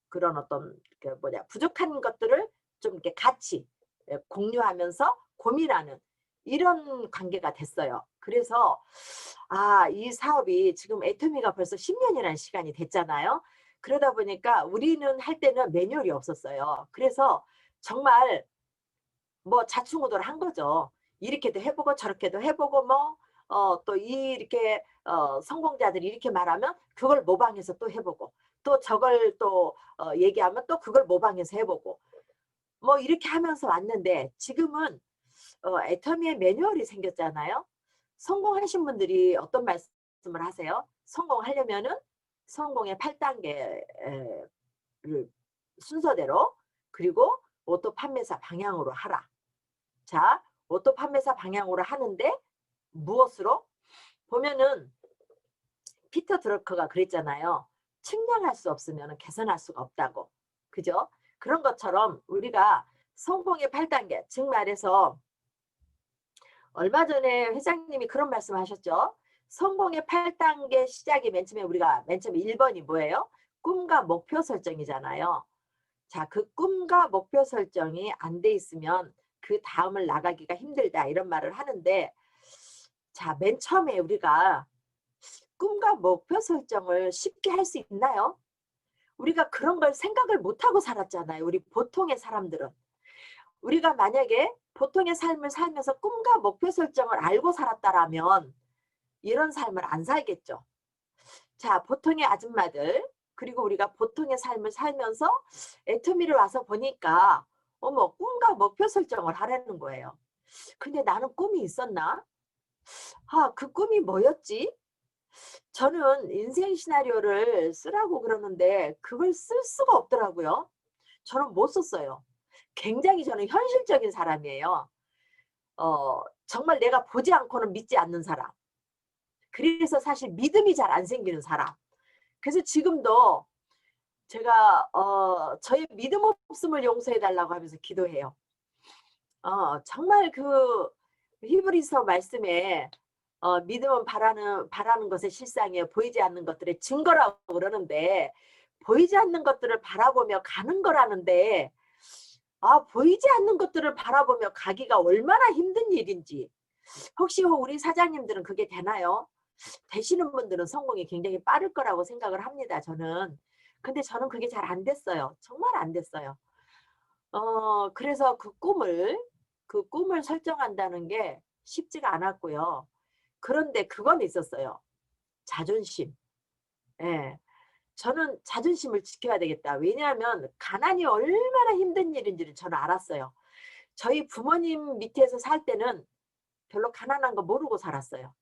그런 어떤 그 뭐냐 부족한 것들을 좀 이렇게 같이 공유하면서 고민하는 이런 관계가 됐어요. 그래서 이 사업이 지금 애터미가 벌써 10년이라는 시간이 됐잖아요. 그러다 보니까 우리는 할 때는 매뉴얼이 없었어요. 그래서 정말 뭐 자충우돌 한 거죠. 이렇게도 해보고 저렇게도 해보고 뭐 또 이렇게 성공자들이 이렇게 말하면 그걸 모방해서 또 해보고 또 저걸 또 얘기하면 또 그걸 모방해서 해보고 뭐 이렇게 하면서 왔는데 지금은 애터미의 매뉴얼이 생겼잖아요. 성공하신 분들이 어떤 말씀을 하세요? 성공하려면은 성공의 8단계를 순서대로 그리고 오토 판매사 방향으로 하라. 자, 오토 판매사 방향으로 하는데 무엇으로? 보면은 피터 드러커가 그랬잖아요. 측량할 수 없으면 개선할 수가 없다고. 그죠? 그런 것처럼 우리가 성공의 8단계, 즉 말해서 얼마 전에 회장님이 그런 말씀 하셨죠. 성공의 8단계 시작이 맨 처음에 우리가 맨 처음에 1번이 뭐예요? 꿈과 목표 설정이잖아요. 자, 그 꿈과 목표 설정이 안 돼 있으면 그 다음을 나가기가 힘들다 이런 말을 하는데 자, 맨 처음에 우리가 꿈과 목표 설정을 쉽게 할 수 있나요? 우리가 그런 걸 생각을 못하고 살았잖아요. 우리 보통의 사람들은. 우리가 만약에 보통의 삶을 살면서 꿈과 목표 설정을 알고 살았다라면 이런 삶을 안 살겠죠. 자, 보통의 아줌마들 그리고 우리가 보통의 삶을 살면서 애터미를 와서 보니까 어머 꿈과 목표 설정을 하라는 거예요. 근데 나는 꿈이 있었나? 그 꿈이 뭐였지? 저는 인생 시나리오를 쓰라고 그러는데 그걸 쓸 수가 없더라고요. 저는 못 썼어요. 굉장히 저는 현실적인 사람이에요. 정말 내가 보지 않고는 믿지 않는 사람. 그래서 사실 믿음이 잘 안 생기는 사람. 그래서 지금도 제가 저의 믿음 없음을 용서해 달라고 하면서 기도해요. 정말 그 히브리서 말씀에 믿음은 바라는 것의 실상이에요. 보이지 않는 것들의 증거라고 그러는데 보이지 않는 것들을 바라보며 가는 거라는데 보이지 않는 것들을 바라보며 가기가 얼마나 힘든 일인지 혹시 우리 사장님들은 그게 되나요? 되시는 분들은 성공이 굉장히 빠를 거라고 생각을 합니다. 저는. 근데 저는 그게 잘 안 됐어요. 정말 안 됐어요. 그래서 그 꿈을 설정한다는 게 쉽지가 않았고요. 그런데 그건 있었어요. 자존심. 예. 저는 자존심을 지켜야 되겠다. 왜냐하면 가난이 얼마나 힘든 일인지를 저는 알았어요. 저희 부모님 밑에서 살 때는 별로 가난한 거 모르고 살았어요.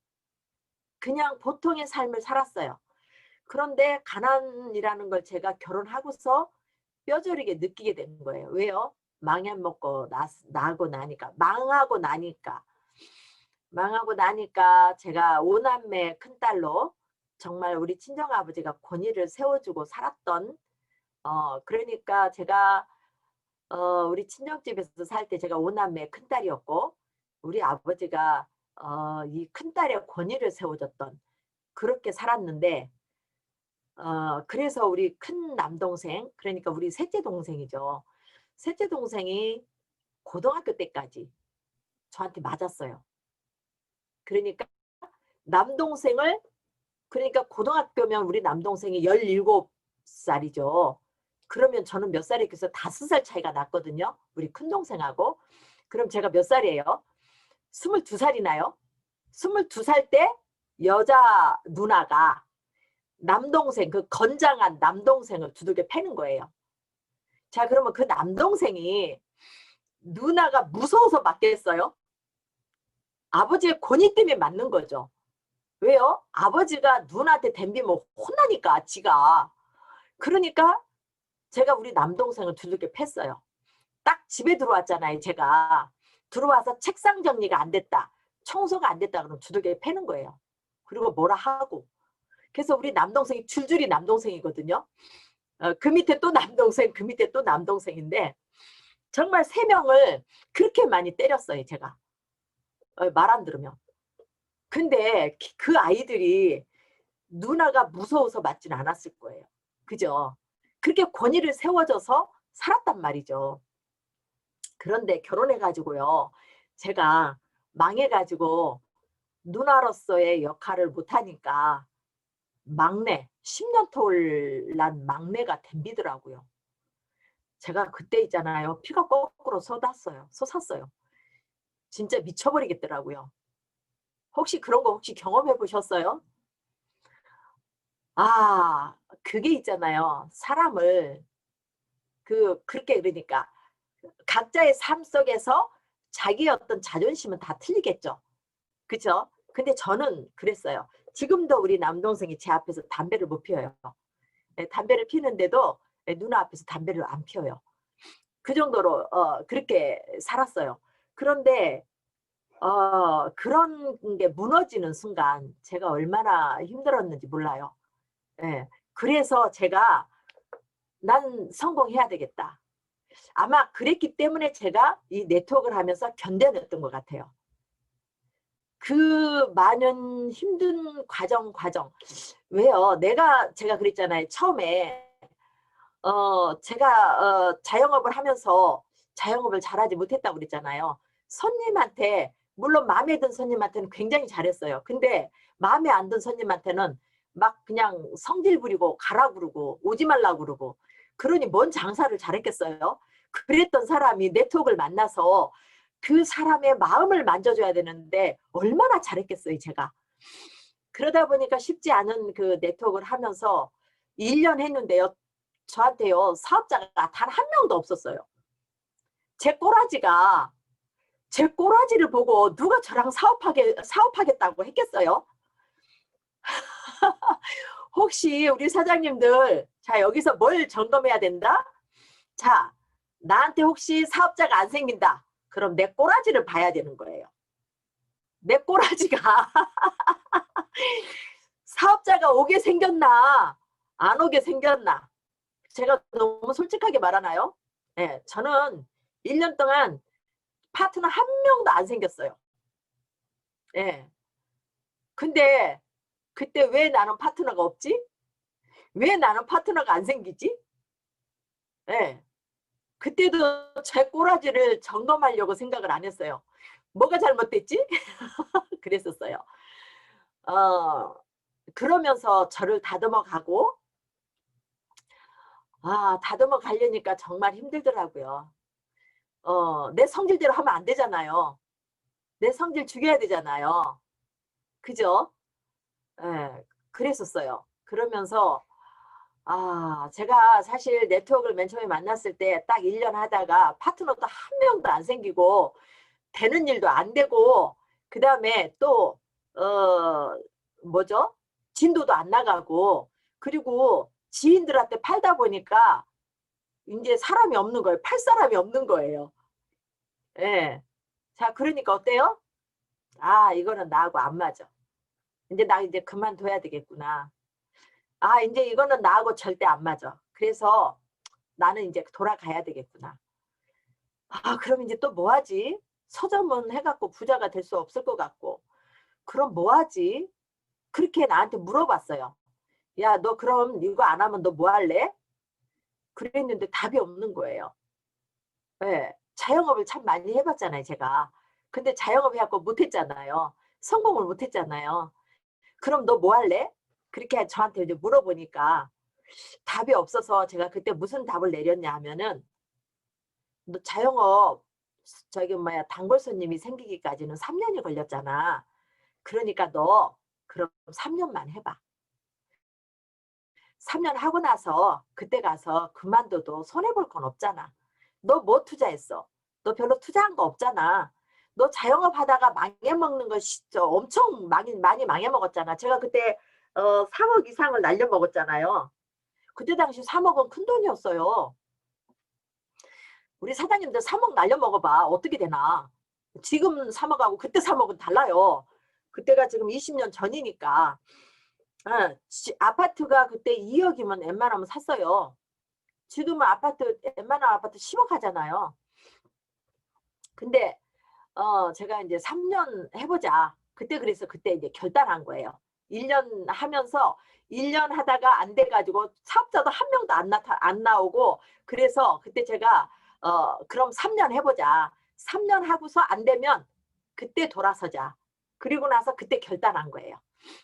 그냥 보통의 삶을 살았어요. 그런데 가난이라는 걸 제가 결혼하고서 뼈저리게 느끼게 된 거예요. 왜요? 망약 먹고 나고 나니까. 망하고 나니까 제가 5남매 큰딸로 정말 우리 친정아버지가 권위를 세워주고 살았던 그러니까 제가 우리 친정집에서 살 때 제가 5남매 큰딸이었고 우리 아버지가 이 큰딸의 권위를 세워줬던 그렇게 살았는데 그래서 우리 큰 남동생 그러니까 우리 셋째 동생이죠. 셋째 동생이 고등학교 때까지 저한테 맞았어요. 그러니까 남동생을 그러니까 고등학교면 우리 남동생이 17살이죠. 그러면 저는 몇 살이 있겠어요? 5살 차이가 났거든요. 우리 큰동생하고. 그럼 제가 몇 살이에요? 22살이나요? 22살 때 여자 누나가 남동생, 그 건장한 남동생을 두들겨 패는 거예요. 자, 그러면 그 남동생이 누나가 무서워서 맞겠어요? 아버지의 권위 때문에 맞는 거죠. 왜요? 아버지가 누나한테 덤비면 혼나니까 지가. 그러니까 제가 우리 남동생을 두들겨 팼어요. 딱 집에 들어왔잖아요. 제가 들어와서 책상 정리가 안 됐다, 청소가 안 됐다 그러면 두들겨 패는 거예요. 그리고 뭐라 하고. 그래서 우리 남동생이 줄줄이 남동생이거든요. 그 밑에 또 남동생, 그 밑에 또 남동생인데 정말 3명을 그렇게 많이 때렸어요. 제가 말 안 들으면. 근데 그 아이들이 누나가 무서워서 맞진 않았을 거예요. 그죠? 그렇게 권위를 세워줘서 살았단 말이죠. 그런데 결혼해가지고요, 제가 망해가지고 누나로서의 역할을 못하니까 막내, 10년 터울 난 막내가 덤비더라고요. 제가 그때 있잖아요, 피가 거꾸로 솟았어요. 진짜 미쳐버리겠더라고요. 혹시 그런 거 혹시 경험해 보셨어요? 아, 그게 있잖아요. 사람을 그렇게, 그러니까 각자의 삶 속에서 자기의 어떤 자존심은 다 틀리겠죠. 그죠? 근데 저는 그랬어요. 지금도 우리 남동생이 제 앞에서 담배를 못 피워요. 담배를 피는데도 누나 앞에서 담배를 안 피워요. 그 정도로 그렇게 살았어요. 그런데 그런 게 무너지는 순간 제가 얼마나 힘들었는지 몰라요. 예. 그래서 제가 난 성공해야 되겠다. 아마 그랬기 때문에 제가 이 네트워크를 하면서 견뎌냈던 것 같아요. 그 많은 힘든 과정. 왜요? 제가 그랬잖아요. 처음에 제가 자영업을 하면서 자영업을 잘하지 못했다고 그랬잖아요. 손님한테, 물론 마음에 든 손님한테는 굉장히 잘했어요. 근데 마음에 안 든 손님한테는 막 그냥 성질 부리고 가라 그러고 오지 말라 그러고, 그러니 뭔 장사를 잘했겠어요? 그랬던 사람이 네트워크를 만나서 그 사람의 마음을 만져줘야 되는데 얼마나 잘했겠어요, 제가. 그러다 보니까 쉽지 않은 그 네트워크를 하면서 1년 했는데요, 저한테요, 사업자가 단 한 명도 없었어요. 제 꼬라지를 보고 누가 저랑 사업하겠다고 했겠어요? 혹시 우리 사장님들, 자, 여기서 뭘 점검해야 된다? 자, 나한테 혹시 사업자가 안 생긴다, 그럼 내 꼬라지를 봐야 되는 거예요. 내 꼬라지가 사업자가 오게 생겼나 안 오게 생겼나. 제가 너무 솔직하게 말하나요? 네, 저는 1년 동안 파트너 한 명도 안 생겼어요. 예. 근데 그때 왜 나는 파트너가 없지? 왜 나는 파트너가 안 생기지? 예. 그때도 제 꼬라지를 점검하려고 생각을 안 했어요. 뭐가 잘못됐지? 그랬었어요. 어, 그러면서 저를 다듬어 가고, 다듬어 가려니까 정말 힘들더라고요. 내 성질대로 하면 안 되잖아요. 내 성질 죽여야 되잖아요. 그죠? 예. 그랬었어요. 그러면서 제가 사실 네트워크를 맨 처음에 만났을 때 딱 1년 하다가 파트너도 한 명도 안 생기고 되는 일도 안 되고, 그다음에 또 뭐죠? 진도도 안 나가고, 그리고 지인들한테 팔다 보니까 이제 사람이 없는 거예요. 팔 사람이 없는 거예요. 예. 자, 그러니까 어때요? 이거는 나하고 안 맞아. 이제 나 이제 그만둬야 되겠구나. 이제 이거는 나하고 절대 안 맞아. 그래서 나는 이제 돌아가야 되겠구나. 그럼 이제 또 뭐 하지? 서점은 해갖고 부자가 될 수 없을 것 같고. 그럼 뭐 하지? 그렇게 나한테 물어봤어요. 야, 너 그럼 이거 안 하면 너 뭐 할래? 그랬는데 답이 없는 거예요. 예. 자영업을 참 많이 해봤잖아요, 제가. 근데 자영업 해갖고 못했잖아요. 성공을 못했잖아요. 그럼 너 뭐 할래? 그렇게 저한테 이제 물어보니까 답이 없어서 제가 그때 무슨 답을 내렸냐 하면은, 너 자영업 저기 뭐야 단골 손님이 생기기까지는 3년이 걸렸잖아. 그러니까 너 그럼 3년만 해봐. 3년 하고 나서 그때 가서 그만둬도 손해볼 건 없잖아. 너 뭐 투자했어? 너 별로 투자한 거 없잖아. 너 자영업 하다가 망해먹는 거 엄청 많이 망해먹었잖아. 제가 그때 3억 이상을 날려먹었잖아요. 그때 당시 3억은 큰 돈이었어요. 우리 사장님들 3억 날려먹어봐. 어떻게 되나. 지금 3억하고 그때 3억은 달라요. 그때가 지금 20년 전이니까. 아파트가 그때 2억이면 웬만하면 샀어요. 지금은 아파트 웬만한 아파트 10억 하잖아요. 근데 제가 이제 3년 해보자. 그때 그래서 그때 이제 결단한 거예요. 1년 하면서 1년 하다가 안 돼가지고 사업자도 한 명도 안 나오고 그래서 그때 제가 그럼 3년 해보자. 3년 하고서 안 되면 그때 돌아서자. 그리고 나서 그때 결단한 거예요.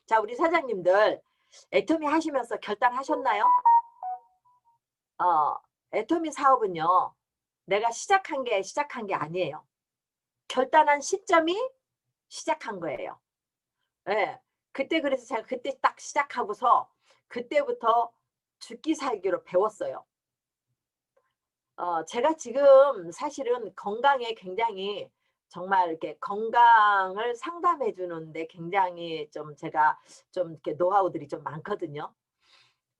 자, 우리 사장님들 애터미 하시면서 결단하셨나요? 애터미 사업은요. 내가 시작한 게 아니에요. 결단한 시점이 시작한 거예요. 예. 그때 그래서 제가 그때 딱 시작하고서 그때부터 죽기 살기로 배웠어요. 제가 지금 사실은 건강에 굉장히 정말 이렇게 건강을 상담해 주는데 굉장히 좀 제가 좀 이렇게 노하우들이 좀 많거든요.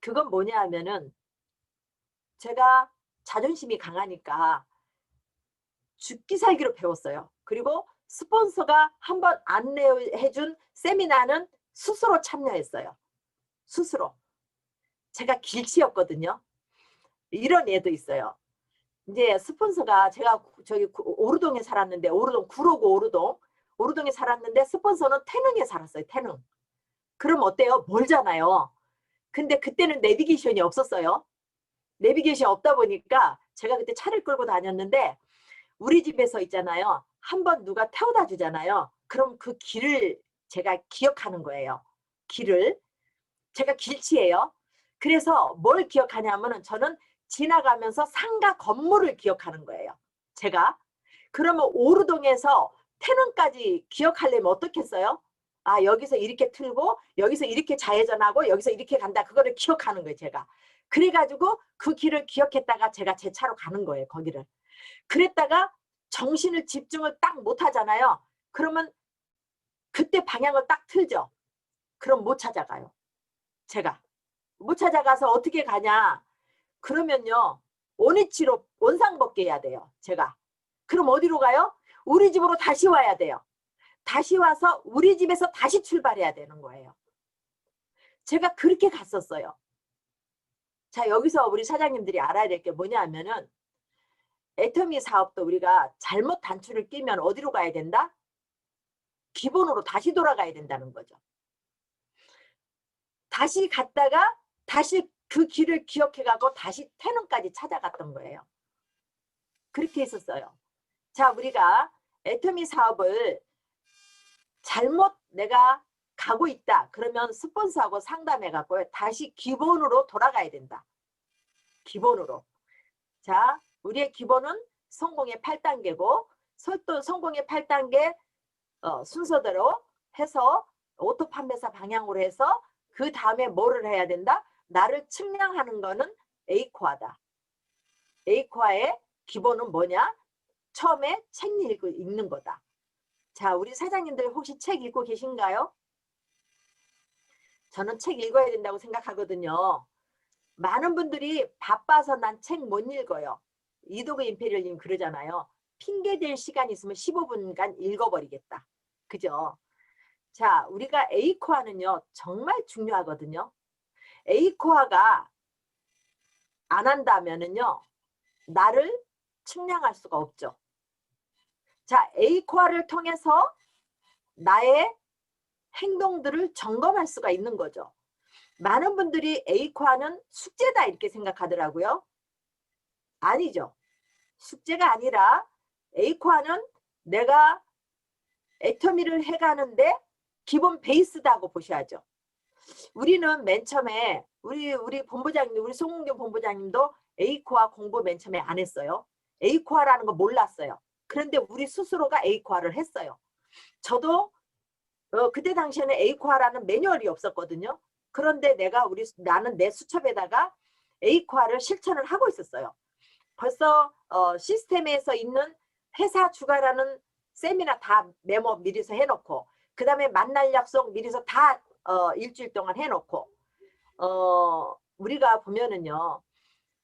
그건 뭐냐 하면은 제가 자존심이 강하니까 죽기 살기로 배웠어요. 그리고 스폰서가 한번 안내해 준 세미나는 스스로 참여했어요. 스스로. 제가 길치였거든요. 이런 애도 있어요. 이제 스폰서가 제가 저기 오르동에 살았는데 오르동 구로구 오르동에 살았는데 스폰서는 태능에 살았어요. 태능. 그럼 어때요? 멀잖아요. 근데 그때는 내비게이션이 없었어요. 내비게이션 없다 보니까 제가 그때 차를 끌고 다녔는데 우리 집에서 있잖아요. 한번 누가 태워다 주잖아요. 그럼 그 길을 제가 기억하는 거예요. 길을. 제가 길치예요. 그래서 뭘 기억하냐면은 저는 지나가면서 상가 건물을 기억하는 거예요. 제가. 그러면 오르동에서 태릉까지 기억하려면 어떻게 했어요? 아, 여기서 이렇게 틀고 여기서 이렇게 좌회전하고 여기서 이렇게 간다. 그거를 기억하는 거예요. 제가. 그래가지고 그 길을 기억했다가 제가 제 차로 가는 거예요. 거기를. 그랬다가 정신을 집중을 딱 못하잖아요. 그러면 그때 방향을 딱 틀죠. 그럼 못 찾아가요. 제가. 못 찾아가서 어떻게 가냐. 그러면요. 원위치로 원상복귀 해야 돼요. 제가. 그럼 어디로 가요? 우리 집으로 다시 와야 돼요. 다시 와서 우리 집에서 다시 출발해야 되는 거예요. 제가 그렇게 갔었어요. 자, 여기서 우리 사장님들이 알아야 될 게 뭐냐 하면은 애터미 사업도 우리가 잘못 단추를 끼면 어디로 가야 된다? 기본으로 다시 돌아가야 된다는 거죠. 다시 갔다가 다시 그 길을 기억해가고 다시 태릉까지 찾아갔던 거예요. 그렇게 했었어요. 자, 우리가 애터미 사업을 잘못 내가 가고 있다. 그러면 스폰서하고 상담해갖고 다시 기본으로 돌아가야 된다. 기본으로. 자, 우리의 기본은 성공의 8단계고 성공의 8단계 순서대로 해서 오토 판매사 방향으로 해서 그 다음에 뭐를 해야 된다? 나를 측량하는 거는 A코아다. A코아의 기본은 뭐냐? 처음에 책 읽는 거다. 자, 우리 사장님들 혹시 책 읽고 계신가요? 저는 책 읽어야 된다고 생각하거든요. 많은 분들이 바빠서 난 책 못 읽어요. 이도그 임페리얼님 그러잖아요. 핑계댈 시간 있으면 15분간 읽어버리겠다. 그죠? 자, 우리가 A코아는요. 정말 중요하거든요. A코아가 안 한다면은요. 나를 측량할 수가 없죠. 자, A코아를 통해서 나의 행동들을 점검할 수가 있는 거죠. 많은 분들이 A코아는 숙제다 이렇게 생각하더라고요. 아니죠. 숙제가 아니라 A코아는 내가 애터미를 해가는데 기본 베이스다고 보셔야죠. 우리는 맨 처음에 우리 본부장님, 우리 송은경 본부장님도 A코아 공부 맨 처음에 안 했어요. A코아라는 거 몰랐어요. 그런데 우리 스스로가 A코아를 했어요. 저도 그때 당시에는 A코아라는 매뉴얼이 없었거든요. 그런데 나는 내 수첩에다가 A코아를 실천을 하고 있었어요. 벌써 시스템에서 있는 회사 주간하는 세미나 다 메모 미리서 해놓고, 그 다음에 만날 약속 미리서 다 일주일 동안 해놓고, 우리가 보면은요,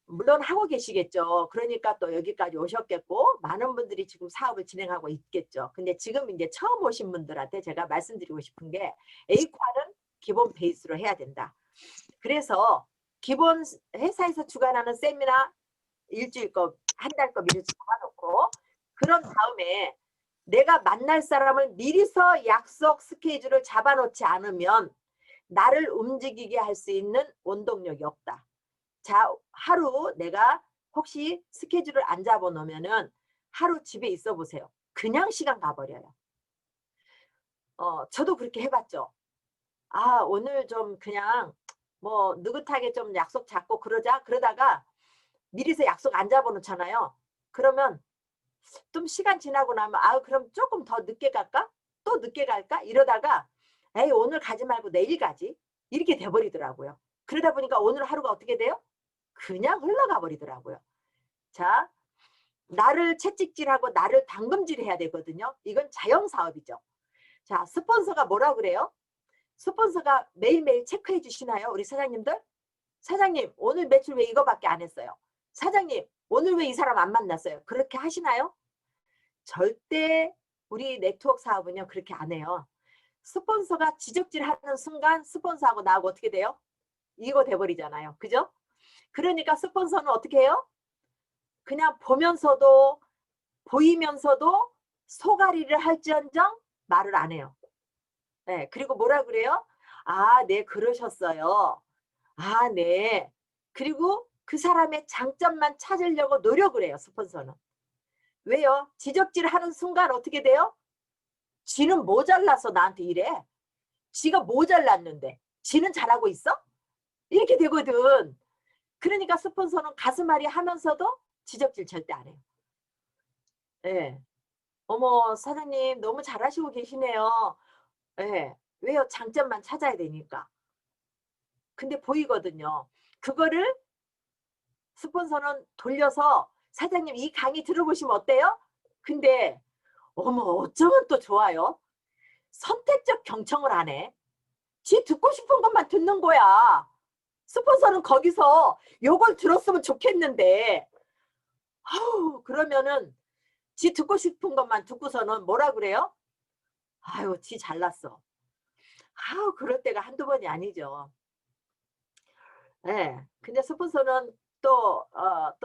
물론 하고 계시겠죠. 그러니까 또 여기까지 오셨겠고, 많은 분들이 지금 사업을 진행하고 있겠죠. 근데 지금 이제 처음 오신 분들한테 제가 말씀드리고 싶은 게, A과는 기본 베이스로 해야 된다. 그래서 기본 회사에서 주관하는 세미나 일주일 거, 한 달 거 미리 잡아놓고, 그런 다음에 내가 만날 사람을 미리서 약속 스케줄을 잡아놓지 않으면 나를 움직이게 할 수 있는 원동력이 없다. 자, 하루 내가 혹시 스케줄을 안 잡아놓으면은 하루 집에 있어 보세요. 그냥 시간 가버려요. 저도 그렇게 해봤죠. 아, 오늘 좀 그냥 뭐 느긋하게 좀 약속 잡고 그러다가 미리서 약속 안 잡아놓잖아요. 그러면 좀 시간 지나고 나면 그럼 조금 더 늦게 갈까? 또 늦게 갈까? 이러다가 에이, 오늘 가지 말고 내일 가지. 이렇게 돼버리더라고요. 그러다 보니까 오늘 하루가 어떻게 돼요? 그냥 흘러가 버리더라고요. 자, 나를 채찍질하고 나를 당금질해야 되거든요. 이건 자영사업이죠. 자, 스폰서가 뭐라 그래요? 스폰서가 매일매일 체크해 주시나요? 우리 사장님들? 사장님, 오늘 매출 왜 이거밖에 안 했어요? 사장님, 오늘 왜 이 사람 안 만났어요? 그렇게 하시나요? 절대 우리 네트워크 사업은요, 그렇게 안 해요. 스폰서가 지적질하는 순간 스폰서하고 나하고 어떻게 돼요? 이거 돼버리잖아요. 그죠? 그러니까 스폰서는 어떻게 해요? 그냥 보이면서도 소가리를 할지언정 말을 안 해요. 네, 그리고 뭐라 그래요? 네, 그러셨어요. 네. 그리고 그 사람의 장점만 찾으려고 노력을 해요, 스폰서는. 왜요? 지적질하는 순간 어떻게 돼요? 지는 모자라서 나한테 이래. 지가 모자랐는데 지는 잘하고 있어? 이렇게 되거든. 그러니까 스폰서는 가슴앓이 하면서도 지적질 절대 안 해요. 예. 어머, 사장님 너무 잘하시고 계시네요. 예. 왜요? 장점만 찾아야 되니까. 근데 보이거든요. 그거를 스폰서는 돌려서 사장님 이 강의 들어보시면 어때요? 근데 어머, 어쩌면 또 좋아요. 선택적 경청을 안 해. 지 듣고 싶은 것만 듣는 거야. 스폰서는 거기서 요걸 들었으면 좋겠는데, 그러면은 지 듣고 싶은 것만 듣고서는 뭐라 그래요? 아유, 지 잘났어. 그럴 때가 한두 번이 아니죠. 네. 근데 스폰서는 또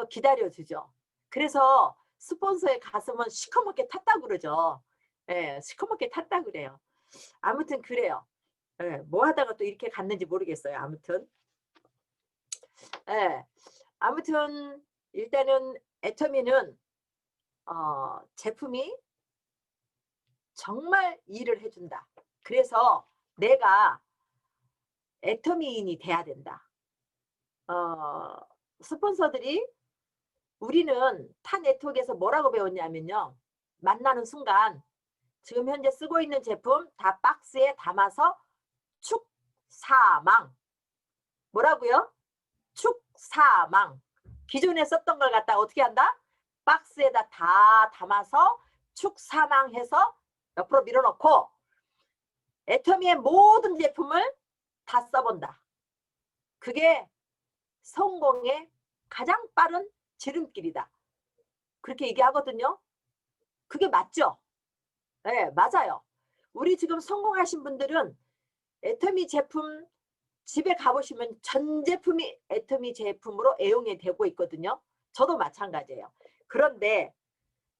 기다려주죠. 그래서 스폰서의 가슴은 시커멓게 탔다 그러죠. 예, 시커멓게 탔다 그래요. 아무튼 그래요. 예, 뭐 하다가 또 이렇게 갔는지 모르겠어요. 아무튼. 예, 아무튼 일단은 애터미는 제품이 정말 일을 해준다. 그래서 내가 애터미인이 돼야 된다. 스폰서들이 우리는 타 네트워크에서 뭐라고 배웠냐면요. 만나는 순간 지금 현재 쓰고 있는 제품 다 박스에 담아서 축사망. 뭐라고요? 축사망. 기존에 썼던 걸 갖다가 어떻게 한다? 박스에다 다 담아서 축사망해서 옆으로 밀어넣고 애터미의 모든 제품을 다 써본다. 그게 성공의 가장 빠른 지름길이다. 그렇게 얘기하거든요. 그게 맞죠? 네, 맞아요. 우리 지금 성공하신 분들은 애터미 제품 집에 가보시면 전 제품이 애터미 제품으로 애용이 되고 있거든요. 저도 마찬가지예요. 그런데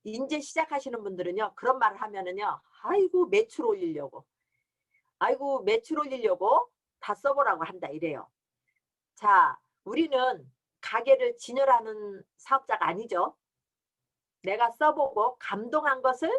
이제 시작하시는 분들은요. 그런 말을 하면은요. 아이고 매출 올리려고. 아이고 매출 올리려고 다 써보라고 한다 이래요. 자, 우리는 가게를 진열하는 사업자가 아니죠. 내가 써보고 감동한 것을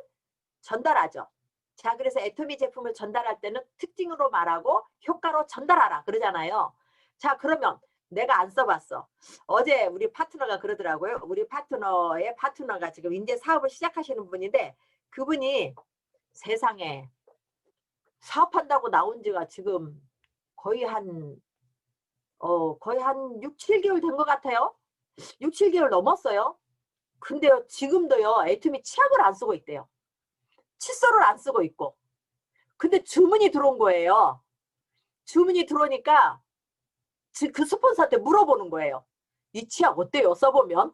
전달하죠. 자, 그래서 애터미 제품을 전달할 때는 특징으로 말하고 효과로 전달하라 그러잖아요. 자, 그러면 내가 안 써봤어. 어제 우리 파트너가 그러더라고요. 우리 파트너의 파트너가 지금 이제 사업을 시작하시는 분인데 그분이 세상에 사업한다고 나온 지가 지금 거의 거의 한 6, 7개월 된 것 같아요. 6, 7개월 넘었어요. 근데요, 지금도요, 애터미 치약을 안 쓰고 있대요. 칫솔을 안 쓰고 있고. 근데 주문이 들어온 거예요. 주문이 들어오니까 그 스폰서한테 물어보는 거예요. 이 치약 어때요? 써보면?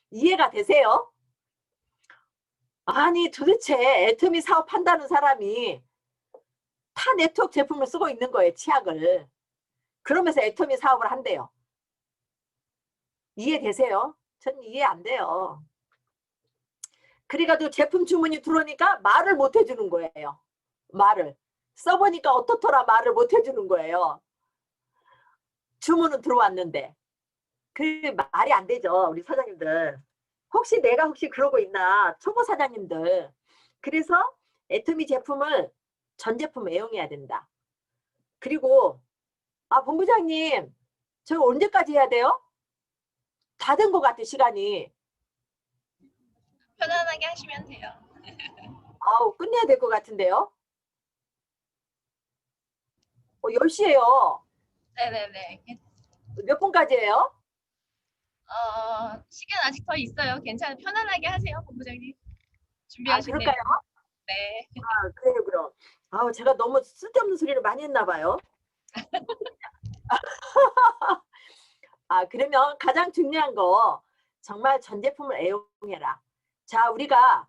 이해가 되세요? 아니 도대체 애터미 사업한다는 사람이 타 네트워크 제품을 쓰고 있는 거예요. 치약을. 그러면서 애터미 사업을 한대요. 이해되세요? 전 이해 안 돼요. 그래가지고 제품 주문이 들어오니까 말을 못 해주는 거예요. 말을. 써보니까 어떻더라 말을 못 해주는 거예요. 주문은 들어왔는데. 그 말이 안 되죠. 우리 사장님들. 혹시 내가 그러고 있나 초보 사장님들. 그래서 애터미 제품을 전 제품 애용해야 된다. 그리고 본부장님 저 언제까지 해야 돼요? 다 된 것 같아 시간이. 편안하게 하시면 돼요. 아우 끝내야 될 것 같은데요. 10시에요. 네네네. 몇 분까지예요? 시간 아직 더 있어요. 괜찮아요. 편안하게 하세요, 본부장님. 준비하시네요. 그럴까요? 네. 그래요 그럼. 제가 너무 쓸데없는 소리를 많이 했나 봐요. 그러면 가장 중요한 거 정말 전 제품을 애용해라. 자, 우리가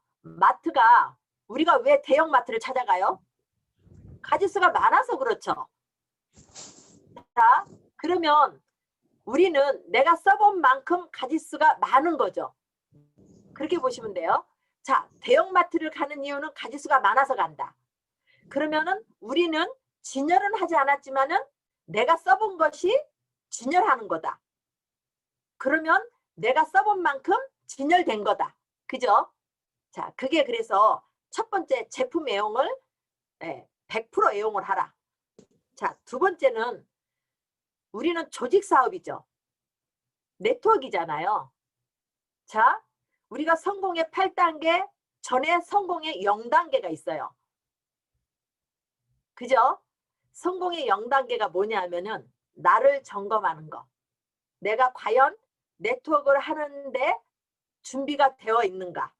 왜 대형 마트를 찾아가요? 가짓수가 많아서 그렇죠. 자, 그러면 우리는 내가 써본 만큼 가짓수가 많은 거죠. 그렇게 보시면 돼요. 자, 대형 마트를 가는 이유는 가짓수가 많아서 간다. 그러면은 우리는 진열은 하지 않았지만은 내가 써본 것이 진열하는 거다. 그러면 내가 써본 만큼 진열된 거다. 그죠? 자, 그게 그래서 첫 번째 제품 애용을 100% 애용을 하라. 자, 두 번째는 우리는 조직 사업이죠. 네트워크이잖아요. 자, 우리가 성공의 8단계 전에 성공의 0단계가 있어요. 그죠? 성공의 0단계가 뭐냐면은 나를 점검하는 거. 내가 과연 네트워크를 하는데 준비가 되어 있는가?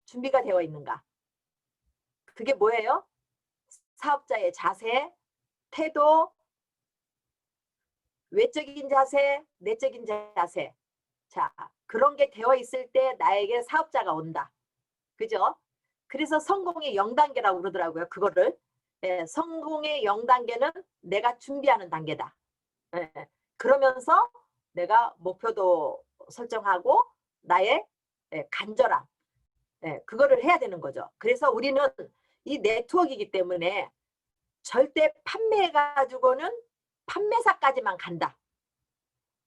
준비가 되어 있는가? 그게 뭐예요? 사업자의 자세, 태도, 외적인 자세, 내적인 자세. 자, 그런 게 되어 있을 때 나에게 사업자가 온다. 그죠? 그래서 성공의 0단계라고 그러더라고요. 그거를. 성공의 0단계는 내가 준비하는 단계다. 그러면서 내가 목표도 설정하고 나의 간절함. 그거를 해야 되는 거죠. 그래서 우리는 이 네트워크이기 때문에 절대 판매해가지고는 판매사까지만 간다.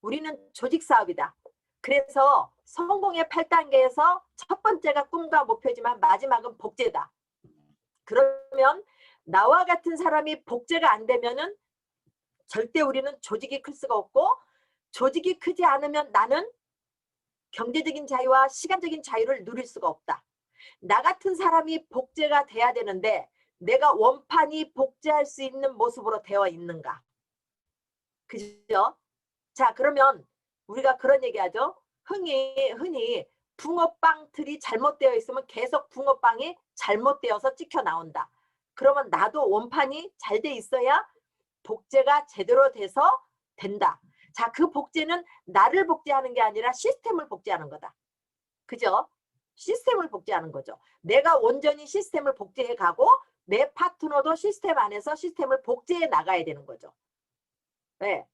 우리는 조직 사업이다. 그래서 성공의 8단계에서 첫 번째가 꿈과 목표지만 마지막은 복제다. 그러면 나와 같은 사람이 복제가 안 되면은 절대 우리는 조직이 클 수가 없고, 조직이 크지 않으면 나는 경제적인 자유와 시간적인 자유를 누릴 수가 없다. 나 같은 사람이 복제가 돼야 되는데 내가 원판이 복제할 수 있는 모습으로 되어 있는가. 그죠? 자, 그러면 우리가 그런 얘기하죠. 흔히 붕어빵 틀이 잘못되어 있으면 계속 붕어빵이 잘못되어서 찍혀 나온다. 그러면 나도 원판이 잘 돼 있어야 복제가 제대로 돼서 된다. 자, 그 복제는 나를 복제하는 게 아니라 시스템을 복제하는 거다. 그죠? 시스템을 복제하는 거죠. 내가 온전히 시스템을 복제해 가고 내 파트너도 시스템 안에서 시스템을 복제해 나가야 되는 거죠. 네.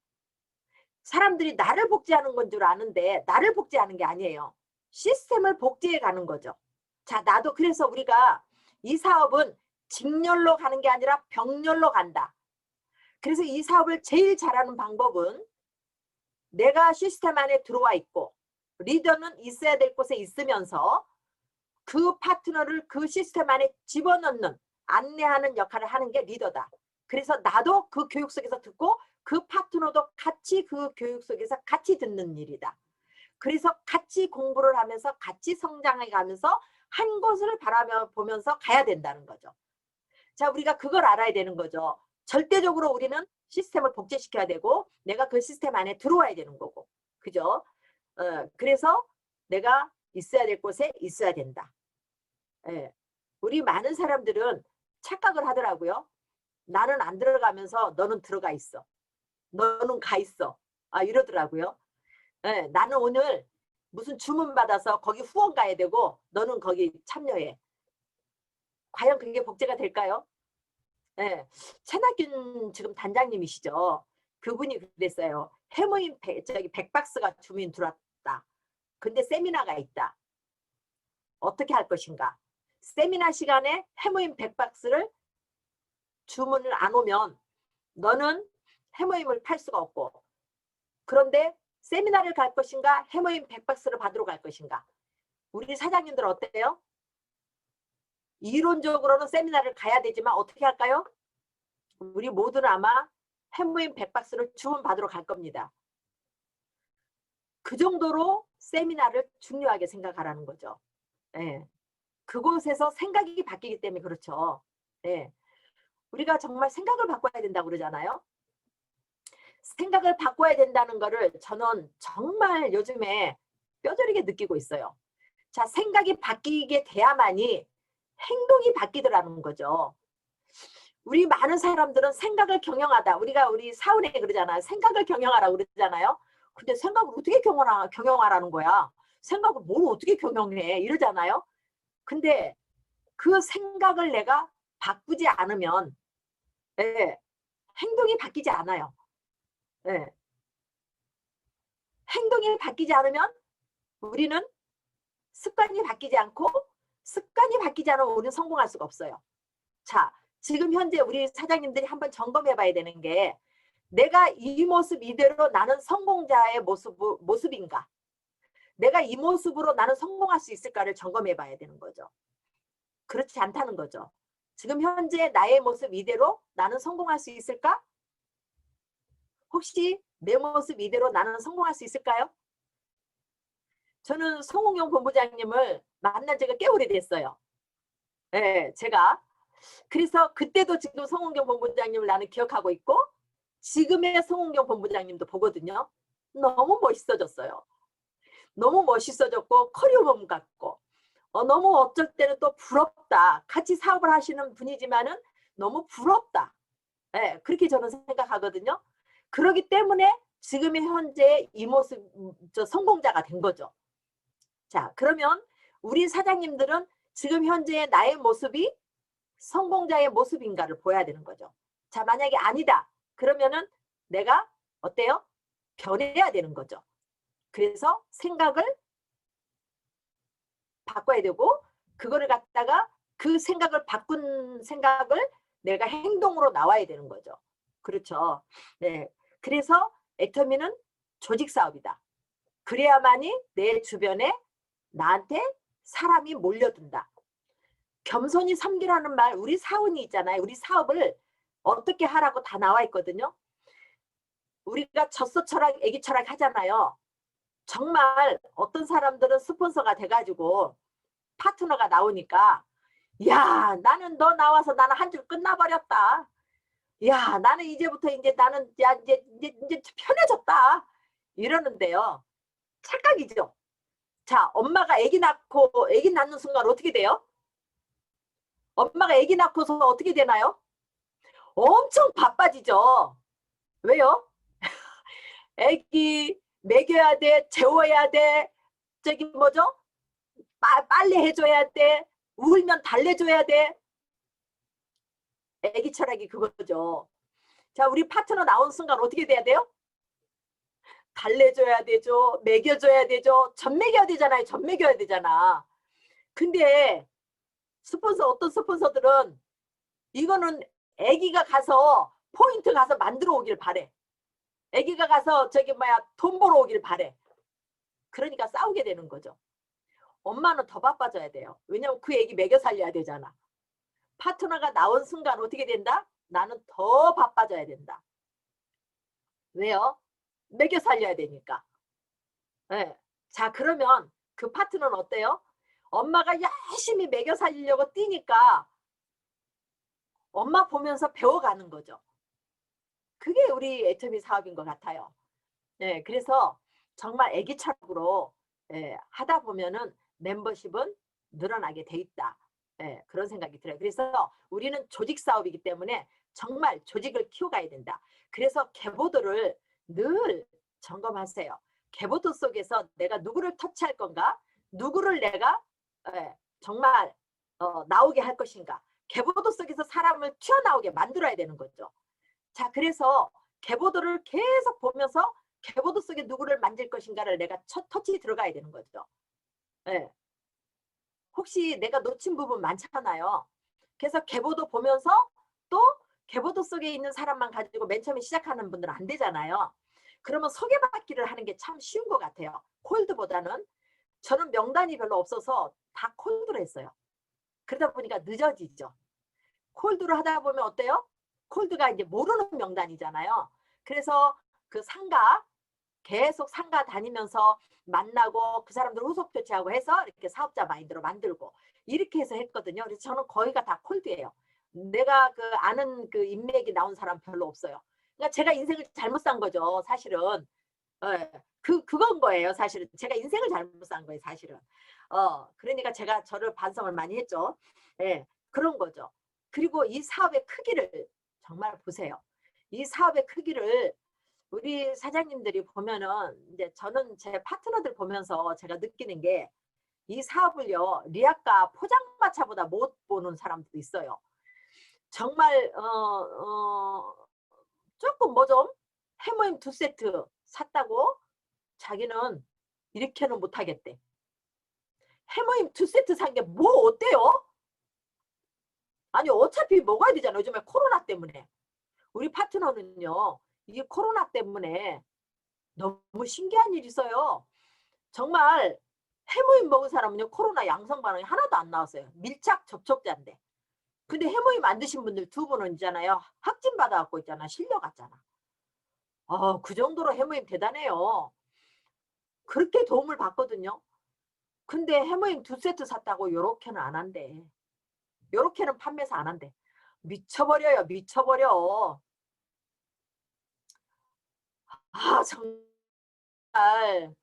사람들이 나를 복제하는 건 줄 아는데 나를 복제하는 게 아니에요. 시스템을 복제해 가는 거죠. 자, 나도 그래서 우리가 이 사업은 직렬로 가는 게 아니라 병렬로 간다. 그래서 이 사업을 제일 잘하는 방법은 내가 시스템 안에 들어와 있고 리더는 있어야 될 곳에 있으면서 그 파트너를 그 시스템 안에 집어넣는 안내하는 역할을 하는 게 리더다. 그래서 나도 그 교육 속에서 듣고 그 파트너도 같이 그 교육 속에서 같이 듣는 일이다. 그래서 같이 공부를 하면서 같이 성장해 가면서 한 곳을 바라보면서 가야 된다는 거죠. 자, 우리가 그걸 알아야 되는 거죠. 절대적으로 우리는 시스템을 복제시켜야 되고 내가 그 시스템 안에 들어와야 되는 거고. 그죠? 그래서 내가 있어야 될 곳에 있어야 된다. 예. 우리 많은 사람들은 착각을 하더라고요. 나는 안 들어가면서 너는 들어가 있어. 너는 가 있어. 아, 이러더라고요. 예, 나는 오늘 무슨 주문 받아서 거기 후원 가야 되고 너는 거기 참여해. 과연 그게 복제가 될까요? 예, 최낙균 지금 단장님이시죠. 그분이 그랬어요. 해모임 저기 100박스가 주문 들어왔다. 근데 세미나가 있다. 어떻게 할 것인가? 세미나 시간에 해모임 100박스를 주문을 안 오면 너는 해모임을 팔 수가 없고, 그런데 세미나를 갈 것인가 해모임 100박스를 받으러 갈 것인가? 우리 사장님들 어때요? 이론적으로는 세미나를 가야 되지만 어떻게 할까요? 우리 모두는 아마 해모임 100박스를 주문 받으러 갈 겁니다. 그 정도로 세미나를 중요하게 생각하라는 거죠. 예. 그곳에서 생각이 바뀌기 때문에 그렇죠. 예. 우리가 정말 생각을 바꿔야 된다고 그러잖아요. 생각을 바꿔야 된다는 거를 저는 정말 요즘에 뼈저리게 느끼고 있어요. 자, 생각이 바뀌게 돼야만이 행동이 바뀌더라는 거죠. 우리 많은 사람들은 생각을 경영하다. 우리 사원에 그러잖아요. 생각을 경영하라고 그러잖아요. 근데 생각을 어떻게 경영하라는 거야? 생각을 뭘 어떻게 경영해? 이러잖아요. 근데 그 생각을 내가 바꾸지 않으면 예, 행동이 바뀌지 않아요. 예. 행동이 바뀌지 않으면 우리는 습관이 바뀌지 않고 습관이 바뀌지 않으면 우리는 성공할 수가 없어요. 자, 지금 현재 우리 사장님들이 한번 점검해 봐야 되는 게 내가 이 모습 이대로 나는 성공자의 모습인가? 내가 이 모습으로 나는 성공할 수 있을까를 점검해 봐야 되는 거죠. 그렇지 않다는 거죠. 지금 현재 나의 모습 이대로 나는 성공할 수 있을까? 혹시 내 모습 이대로 나는 성공할 수 있을까요? 저는 송홍용 본부장님을 만난 지가 꽤 오래됐어요. 네, 제가. 그래서 그때도 지금 송홍경 본부장님을 나는 기억하고 있고 지금의 송홍경 본부장님도 보거든요. 너무 멋있어졌어요. 너무 멋있어졌고 커리어몸 같고 너무 어쩔 때는 또 부럽다. 같이 사업을 하시는 분이지만은 너무 부럽다. 네, 그렇게 저는 생각하거든요. 그렇기 때문에 지금의 현재 이 모습 성공자가 된 거죠. 자, 그러면 우리 사장님들은 지금 현재의 나의 모습이 성공자의 모습인가를 보여야 되는 거죠. 자, 만약에 아니다. 그러면은 내가 어때요? 변해야 되는 거죠. 그래서 생각을 바꿔야 되고 그거를 갖다가 그 생각을 바꾼 생각을 내가 행동으로 나와야 되는 거죠. 그렇죠. 네. 그래서 애터미는 조직 사업이다. 그래야만이 내 주변에 나한테 사람이 몰려든다. 겸손히 섬기라는 말 우리 사원이 있잖아요. 우리 사업을 어떻게 하라고 다 나와 있거든요. 우리가 젖소 철학, 애기 철학 하잖아요. 정말 어떤 사람들은 스폰서가 돼가지고 파트너가 나오니까 야, 나는 너 나와서 나는 한 줄 끝나버렸다. 야, 나는 이제부터 이제 나는 이제 편해졌다. 이러는데요. 착각이죠. 자, 엄마가 애기 낳는 순간 어떻게 돼요? 엄마가 애기 낳고서 어떻게 되나요? 엄청 바빠지죠. 왜요? 애기 먹여야 돼, 재워야 돼, 저기 뭐죠? 빨래 해줘야 돼, 울면 달래줘야 돼. 애기 철학이 그거죠. 자, 우리 파트너 나온 순간 어떻게 돼야 돼요? 달래줘야 되죠. 먹여줘야 되죠. 젖 먹여야 되잖아요. 젖 먹여야 되잖아. 근데 어떤 스폰서들은 이거는 애기가 가서 포인트 가서 만들어 오길 바래. 애기가 가서 돈 벌어 오길 바래. 그러니까 싸우게 되는 거죠. 엄마는 더 바빠져야 돼요. 왜냐면 그 애기 먹여 살려야 되잖아. 파트너가 나온 순간 어떻게 된다? 나는 더 바빠져야 된다. 왜요? 먹여 살려야 되니까. 네. 자, 그러면 그 파트너는 어때요? 엄마가 열심히 먹여 살리려고 뛰니까 엄마 보면서 배워가는 거죠. 그게 우리 애터미 사업인 것 같아요. 네, 그래서 정말 애기처럼으로 하다 보면은 멤버십은 늘어나게 돼 있다. 그런 생각이 들어요. 그래서 우리는 조직 사업이기 때문에 정말 조직을 키워가야 된다. 그래서 계보도를 늘 점검하세요. 계보도 속에서 내가 누구를 터치할 건가? 누구를 내가 정말 나오게 할 것인가? 계보도 속에서 사람을 튀어나오게 만들어야 되는 거죠. 자, 그래서 계보도를 계속 보면서 계보도 속에 누구를 만질 것인가를 내가 첫 터치 들어가야 되는 거죠. 네. 혹시 내가 놓친 부분 많잖아요. 그래서 계보도 보면서 또 계보도 속에 있는 사람만 가지고 맨 처음에 시작하는 분들은 안 되잖아요. 그러면 소개받기를 하는 게 참 쉬운 것 같아요. 콜드보다는. 저는 명단이 별로 없어서 다 콜드로 했어요. 그러다 보니까 늦어지죠. 콜드로 하다 보면 어때요? 콜드가 이제 모르는 명단이잖아요. 그래서 그 상가 계속 상가 다니면서 만나고 그 사람들 후속 조치하고 해서 이렇게 사업자 마인드로 만들고 이렇게 해서 했거든요. 그래서 저는 거의가 다 콜드예요. 내가 그 아는 그 인맥이 나온 사람 별로 없어요. 그러니까 제가 인생을 잘못 산 거죠, 사실은. 그건 거예요, 사실은. 제가 인생을 잘못 산 거예요, 사실은. 그러니까 제가 저를 반성을 많이 했죠. 그런 거죠. 그리고 이 사업의 크기를 정말 보세요. 이 사업의 크기를 우리 사장님들이 보면은 이제 저는 제 파트너들 보면서 제가 느끼는 게 이 사업을요 리아카 포장마차보다 못 보는 사람도 있어요. 정말 조금 뭐 좀 해모임 2세트 샀다고 자기는 이렇게는 못하겠대. 해모임 2세트 산 게 뭐 어때요? 아니 어차피 먹어야 되잖아. 요즘에 코로나 때문에. 우리 파트너는요. 이게 코로나 때문에 너무 신기한 일이 있어요. 정말 해모임 먹은 사람은요. 코로나 양성 반응이 하나도 안 나왔어요. 밀착 접촉자인데. 근데 해모임 안 드신 분들 두 분은 있잖아요. 확진 받아갖고 있잖아. 실려갔잖아. 그 정도로 해모임 대단해요. 그렇게 도움을 받거든요. 근데 해모임 2세트 샀다고 요렇게는 안 한대. 요렇게는 판매사 안 한대. 미쳐버려요. 미쳐버려. 정말.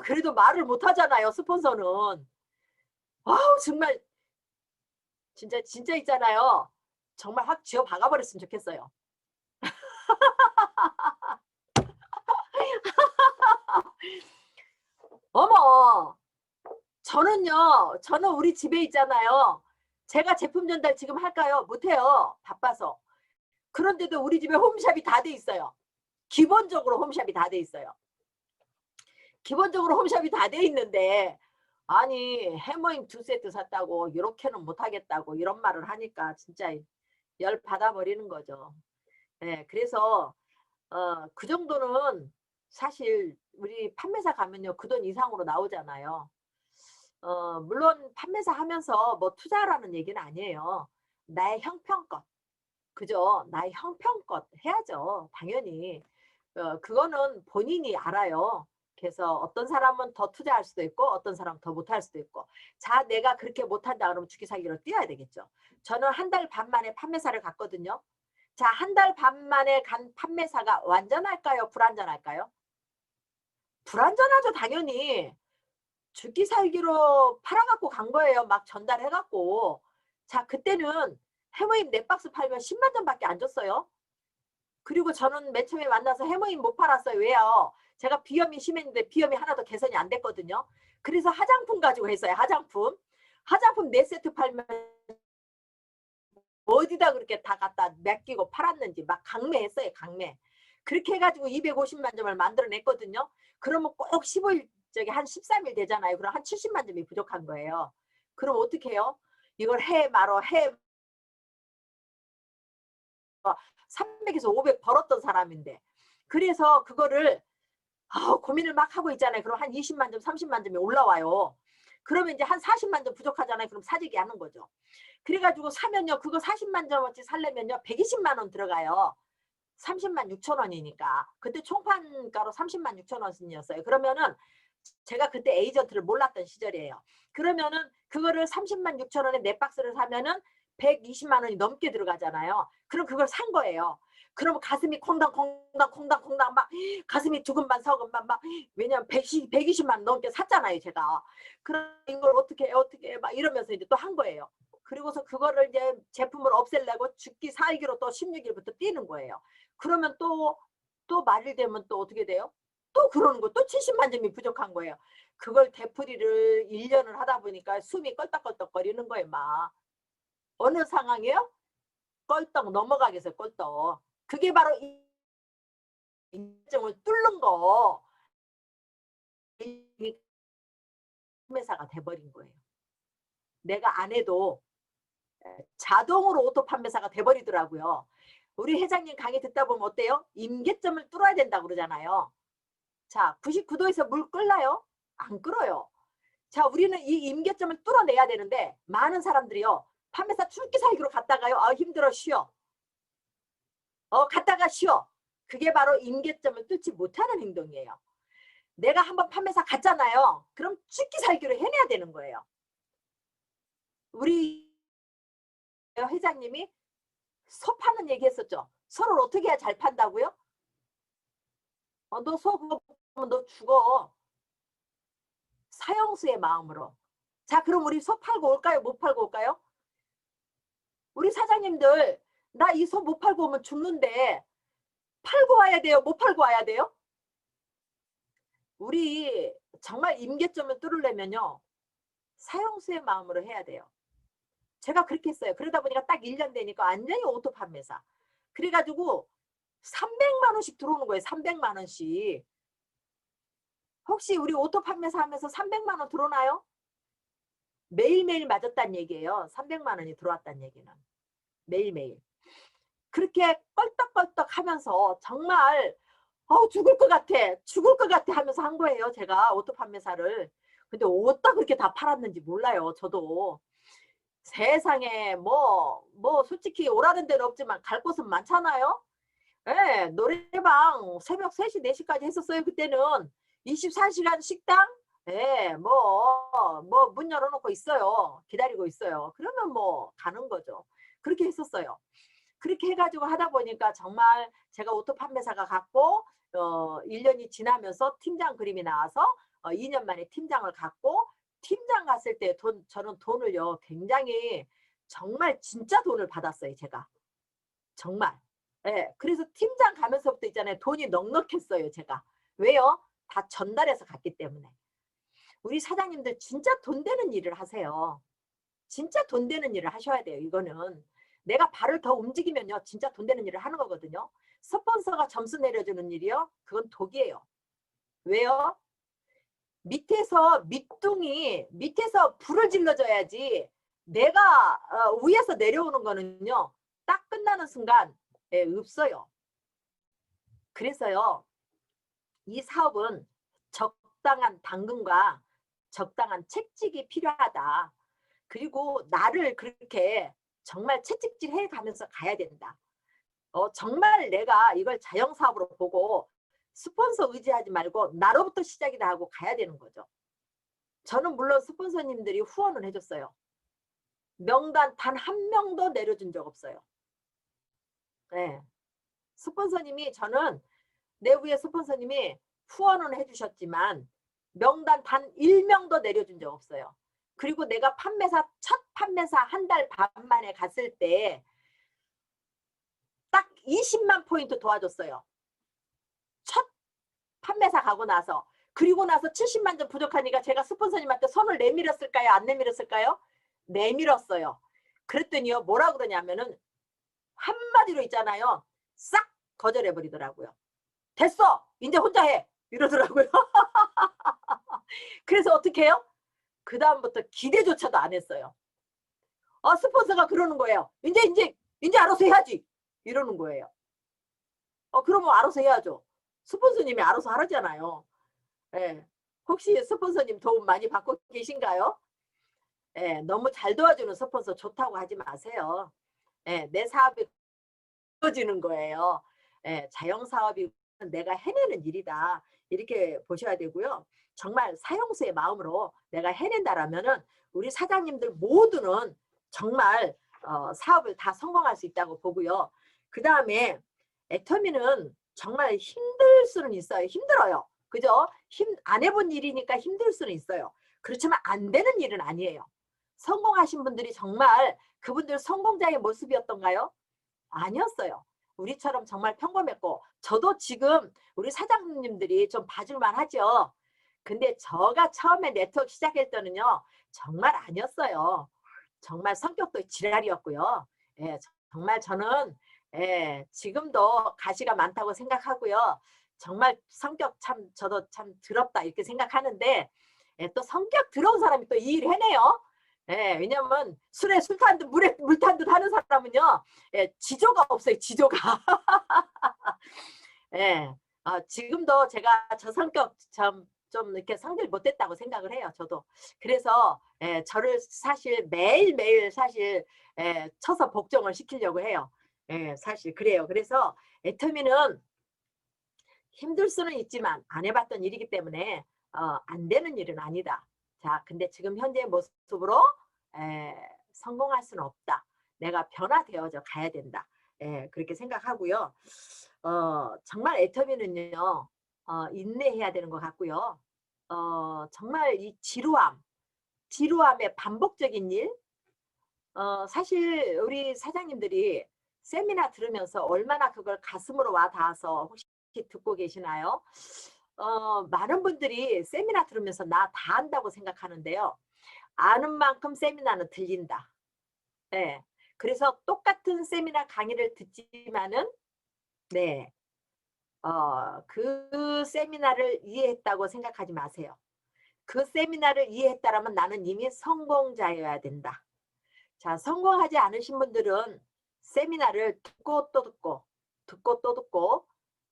그래도 말을 못 하잖아요. 스폰서는. 정말 진짜 있잖아요. 정말 확 쥐어 박아버렸으면 좋겠어요. 어머, 저는 우리 집에 있잖아요. 제가 제품 전달 지금 할까요? 못해요. 바빠서. 그런데도 우리 집에 홈샵이 다 돼 있어요. 기본적으로 홈샵이 다 돼 있어요. 기본적으로 홈샵이 다 돼 있는데 아니 해머임 2세트 샀다고 이렇게는 못하겠다고 이런 말을 하니까 진짜 열 받아버리는 거죠. 그래서 그 정도는 사실 우리 판매사 가면요 그 돈 이상으로 나오잖아요. 물론 판매사 하면서 뭐 투자라는 얘기는 아니에요. 나의 형편껏 그죠? 나의 형편껏 해야죠. 당연히. 그거는 본인이 알아요. 그래서 어떤 사람은 더 투자할 수도 있고 어떤 사람은 더 못할 수도 있고. 자, 내가 그렇게 못한다 그러면 주기사기로 뛰어야 되겠죠. 저는 한 달 반 만에 판매사를 갔거든요. 자, 한 달 반 만에 간 판매사가 완전할까요? 불완전할까요? 불완전하죠, 당연히. 죽기 살기로 팔아갖고 간 거예요. 막 전달해갖고. 자, 그때는 해모임 4박스 팔면 10만 전밖에 안 줬어요. 그리고 저는 맨 처음에 만나서 해모임 못 팔았어요. 왜요? 제가 비염이 심했는데 비염이 하나도 개선이 안 됐거든요. 그래서 화장품 가지고 했어요. 화장품 4세트 팔면 어디다 그렇게 다 갖다 맡기고 팔았는지 막 강매했어요. 강매. 그렇게 해가지고 250만 점을 만들어냈거든요. 그러면 꼭 15일 저기 한 13일 되잖아요. 그럼 한 70만 점이 부족한 거예요. 그럼 어떻게 해요? 이걸 해 말어 해 300에서 500 벌었던 사람인데 그래서 그거를 고민을 막 하고 있잖아요. 그럼 한 20만 점 30만 점이 올라와요. 그러면 이제 한 40만 점 부족하잖아요. 그럼 사재기 하는 거죠. 그래가지고 사면요, 그거 40만 점어치 살려면요 120만 원 들어가요. 30만 6천 원이니까. 그때 총판가로 30만 6천 원이었어요. 그러면은 제가 그때 에이전트를 몰랐던 시절이에요. 그러면은 그거를 30만 6천 원에 네 박스를 사면은 120만 원이 넘게 들어가잖아요. 그럼 그걸 산 거예요. 그러면 가슴이 콩당콩당 막 가슴이 두근반 서근반 막, 왜냐면 120만 원 넘게 샀잖아요, 제가. 그럼 이걸 어떻게 해 막 이러면서 이제 또 한 거예요. 그리고서 그거를 이제 제품을 없애려고 죽기 살기로 또 16일부터 뛰는 거예요. 그러면 또 말일 되면 또 어떻게 돼요? 또 그러는 거, 또 70만 점이 부족한 거예요. 그걸 되풀이를 1년을 하다 보니까 숨이 껄떡껄떡 거리는 거예요, 막. 어느 상황이에요? 껄떡 넘어가겠어요, 껄떡. 그게 바로 인정을 뚫는 거. 판매사가 돼버린 거예요. 내가 안 해도 자동으로 오토 판매사가 돼버리더라고요. 우리 회장님 강의 듣다 보면 어때요? 임계점을 뚫어야 된다고 그러잖아요. 자, 99도에서 물 끓나요? 안 끓어요. 자, 우리는 이 임계점을 뚫어내야 되는데 많은 사람들이요. 판매사 출기 살기로 갔다가요. 아, 힘들어, 쉬어. 갔다가 쉬어. 그게 바로 임계점을 뚫지 못하는 행동이에요. 내가 한번 판매사 갔잖아요. 그럼 죽기 살기로 해내야 되는 거예요. 우리 회장님이 소 파는 얘기 했었죠. 소를 어떻게 해야 잘 판다고요? 너 소 그거 보면 너 죽어. 사형수의 마음으로. 자, 그럼 우리 소 팔고 올까요? 못 팔고 올까요? 우리 사장님들, 나 이 소 못 팔고 오면 죽는데 팔고 와야 돼요? 못 팔고 와야 돼요? 우리 정말 임계점을 뚫으려면요. 사형수의 마음으로 해야 돼요. 제가 그렇게 했어요. 그러다 보니까 딱 1년 되니까 완전히 오토 판매사. 그래가지고 300만 원씩 들어오는 거예요. 300만 원씩. 혹시 우리 오토 판매사 하면서 300만 원 들어오나요? 매일매일 맞았다는 얘기예요. 300만 원이 들어왔다는 얘기는. 매일매일. 그렇게 껄떡껄떡 하면서 정말 죽을 것 같아 하면서 한 거예요. 제가 오토 판매사를. 근데 어디다 그렇게 다 팔았는지 몰라요. 저도. 세상에 솔직히 오라는 데는 없지만 갈 곳은 많잖아요. 예, 노래방 새벽 3시, 4시까지 했었어요. 그때는 24시간 식당? 예, 문 열어놓고 있어요. 기다리고 있어요. 그러면 가는 거죠. 그렇게 했었어요. 그렇게 해가지고 하다 보니까 정말 제가 오토 판매사가 갔고 1년이 지나면서 팀장 그림이 나와서 2년 만에 팀장을 갔고 팀장 갔을 때 저는 돈을요 굉장히 정말 진짜 돈을 받았어요. 제가 정말. 예, 그래서 팀장 가면서부터 있잖아요. 돈이 넉넉했어요. 제가. 왜요? 다 전달해서 갔기 때문에. 우리 사장님들 진짜 돈 되는 일을 하세요. 진짜 돈 되는 일을 하셔야 돼요. 이거는. 내가 발을 더 움직이면요. 진짜 돈 되는 일을 하는 거거든요. 스폰서가 점수 내려주는 일이요. 그건 독이에요. 왜요? 밑에서 밑에서 불을 질러줘야지 내가 위에서 내려오는 거는요. 딱 끝나는 순간 없어요. 그래서요. 이 사업은 적당한 당근과 적당한 채찍이 필요하다. 그리고 나를 그렇게 정말 채찍질 해가면서 가야 된다. 정말 내가 이걸 자영사업으로 보고 스폰서 의지하지 말고 나로부터 시작이다 하고 가야 되는 거죠. 저는 물론 스폰서님들이 후원을 해줬어요. 명단 단 한 명도 내려준 적 없어요. 네. 스폰서님이 저는 내부의 스폰서님이 후원은 해주셨지만 명단 단 1명도 내려준 적 없어요. 그리고 내가 첫 판매사 한 달 반 만에 갔을 때 딱 20만 포인트 도와줬어요. 첫 판매사 가고 나서. 그리고 나서 70만 점 부족하니까 제가 스폰서님한테 손을 내밀었을까요? 안 내밀었을까요? 내밀었어요. 그랬더니요. 뭐라 그러냐면은 한마디로 있잖아요. 싹 거절해버리더라고요. 됐어! 이제 혼자 해! 이러더라고요. 그래서 어떻게 해요? 그 다음부터 기대조차도 안 했어요. 스폰서가 그러는 거예요. 이제 알아서 해야지. 이러는 거예요. 그러면 알아서 해야죠. 스폰서님이 알아서 하라잖아요. 예. 혹시 스폰서님 도움 많이 받고 계신가요? 예, 너무 잘 도와주는 스폰서 좋다고 하지 마세요. 예, 내 사업이 커지는 거예요. 예, 자영사업이 내가 해내는 일이다. 이렇게 보셔야 되고요. 정말 사형수의 마음으로 내가 해낸다라면은 우리 사장님들 모두는 정말 사업을 다 성공할 수 있다고 보고요. 그 다음에 애터미는 정말 힘들 수는 있어요. 힘들어요. 그죠? 안 해본 일이니까 힘들 수는 있어요. 그렇지만 안 되는 일은 아니에요. 성공하신 분들이 정말 그분들 성공자의 모습이었던가요? 아니었어요. 우리처럼 정말 평범했고, 저도 지금 우리 사장님들이 좀 봐줄만 하죠. 근데 저가 처음에 네트워크 시작할 때는요, 정말 아니었어요. 정말 성격도 지랄이었고요. 예, 정말 저는 지금도 가시가 많다고 생각하고요. 정말 성격 참 저도 참 더럽다 이렇게 생각하는데 또 성격 더러운 사람이 또 이 일 해내요. 왜냐면 술에 술 탄 듯 물에 물 탄 듯 하는 사람은요, 지조가 없어요. 지조가. 지금도 제가 저 성격 좀 이렇게 성질 못됐다고 생각을 해요. 저도. 그래서 저를 사실 매일매일 사실 쳐서 복종을 시키려고 해요. 사실 그래요. 그래서 애터미는 힘들 수는 있지만 안 해봤던 일이기 때문에 안 되는 일은 아니다. 자, 근데 지금 현재 모습으로 성공할 수는 없다. 내가 변화되어져 가야 된다. 그렇게 생각하고요. 정말 애터미는요. 인내해야 되는 것 같고요. 정말 이 지루함의 반복적인 일. 사실 우리 사장님들이 세미나 들으면서 얼마나 그걸 가슴으로 와 닿아서 혹시 듣고 계시나요? 많은 분들이 세미나 들으면서 나 다 안다고 생각하는데요. 아는 만큼 세미나는 들린다. 네. 그래서 똑같은 세미나 강의를 듣지만은 네. 그 세미나를 이해했다고 생각하지 마세요. 그 세미나를 이해했다라면 나는 이미 성공자여야 된다. 자, 성공하지 않으신 분들은 세미나를 듣고 또 듣고 듣고 또 듣고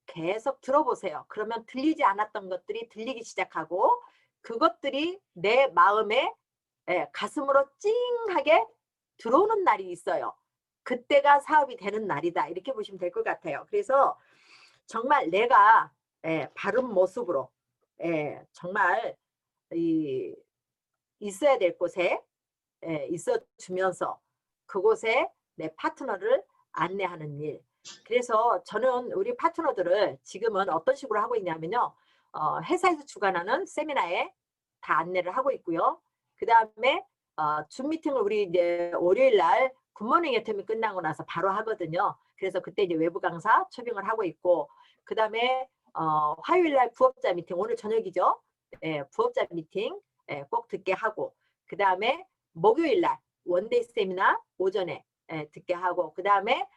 계속 들어보세요. 그러면 들리지 않았던 것들이 들리기 시작하고 그것들이 내 마음에 가슴으로 찡하게 들어오는 날이 있어요. 그때가 사업이 되는 날이다. 이렇게 보시면 될 것 같아요. 그래서 정말 내가 바른 모습으로 정말 있어야 될 곳에 있어주면서 그곳에 내 파트너를 안내하는 일. 그래서 저는 우리 파트너들을 지금은 어떤 식으로 하고 있냐면요. 회사에서 주관하는 세미나에 다 안내를 하고 있고요. 그 다음에 줌 미팅을 우리 이제 월요일 날 굿모닝 애터미 끝나고 나서 바로 하거든요. 그래서 그때 이제 외부 강사 초빙을 하고 있고, 그 다음에 화요일 날 부업자 미팅, 오늘 저녁이죠. 부업자 미팅 꼭 듣게 하고, 그 다음에 목요일 날 원데이 세미나 오전에 듣게 하고, 그 다음에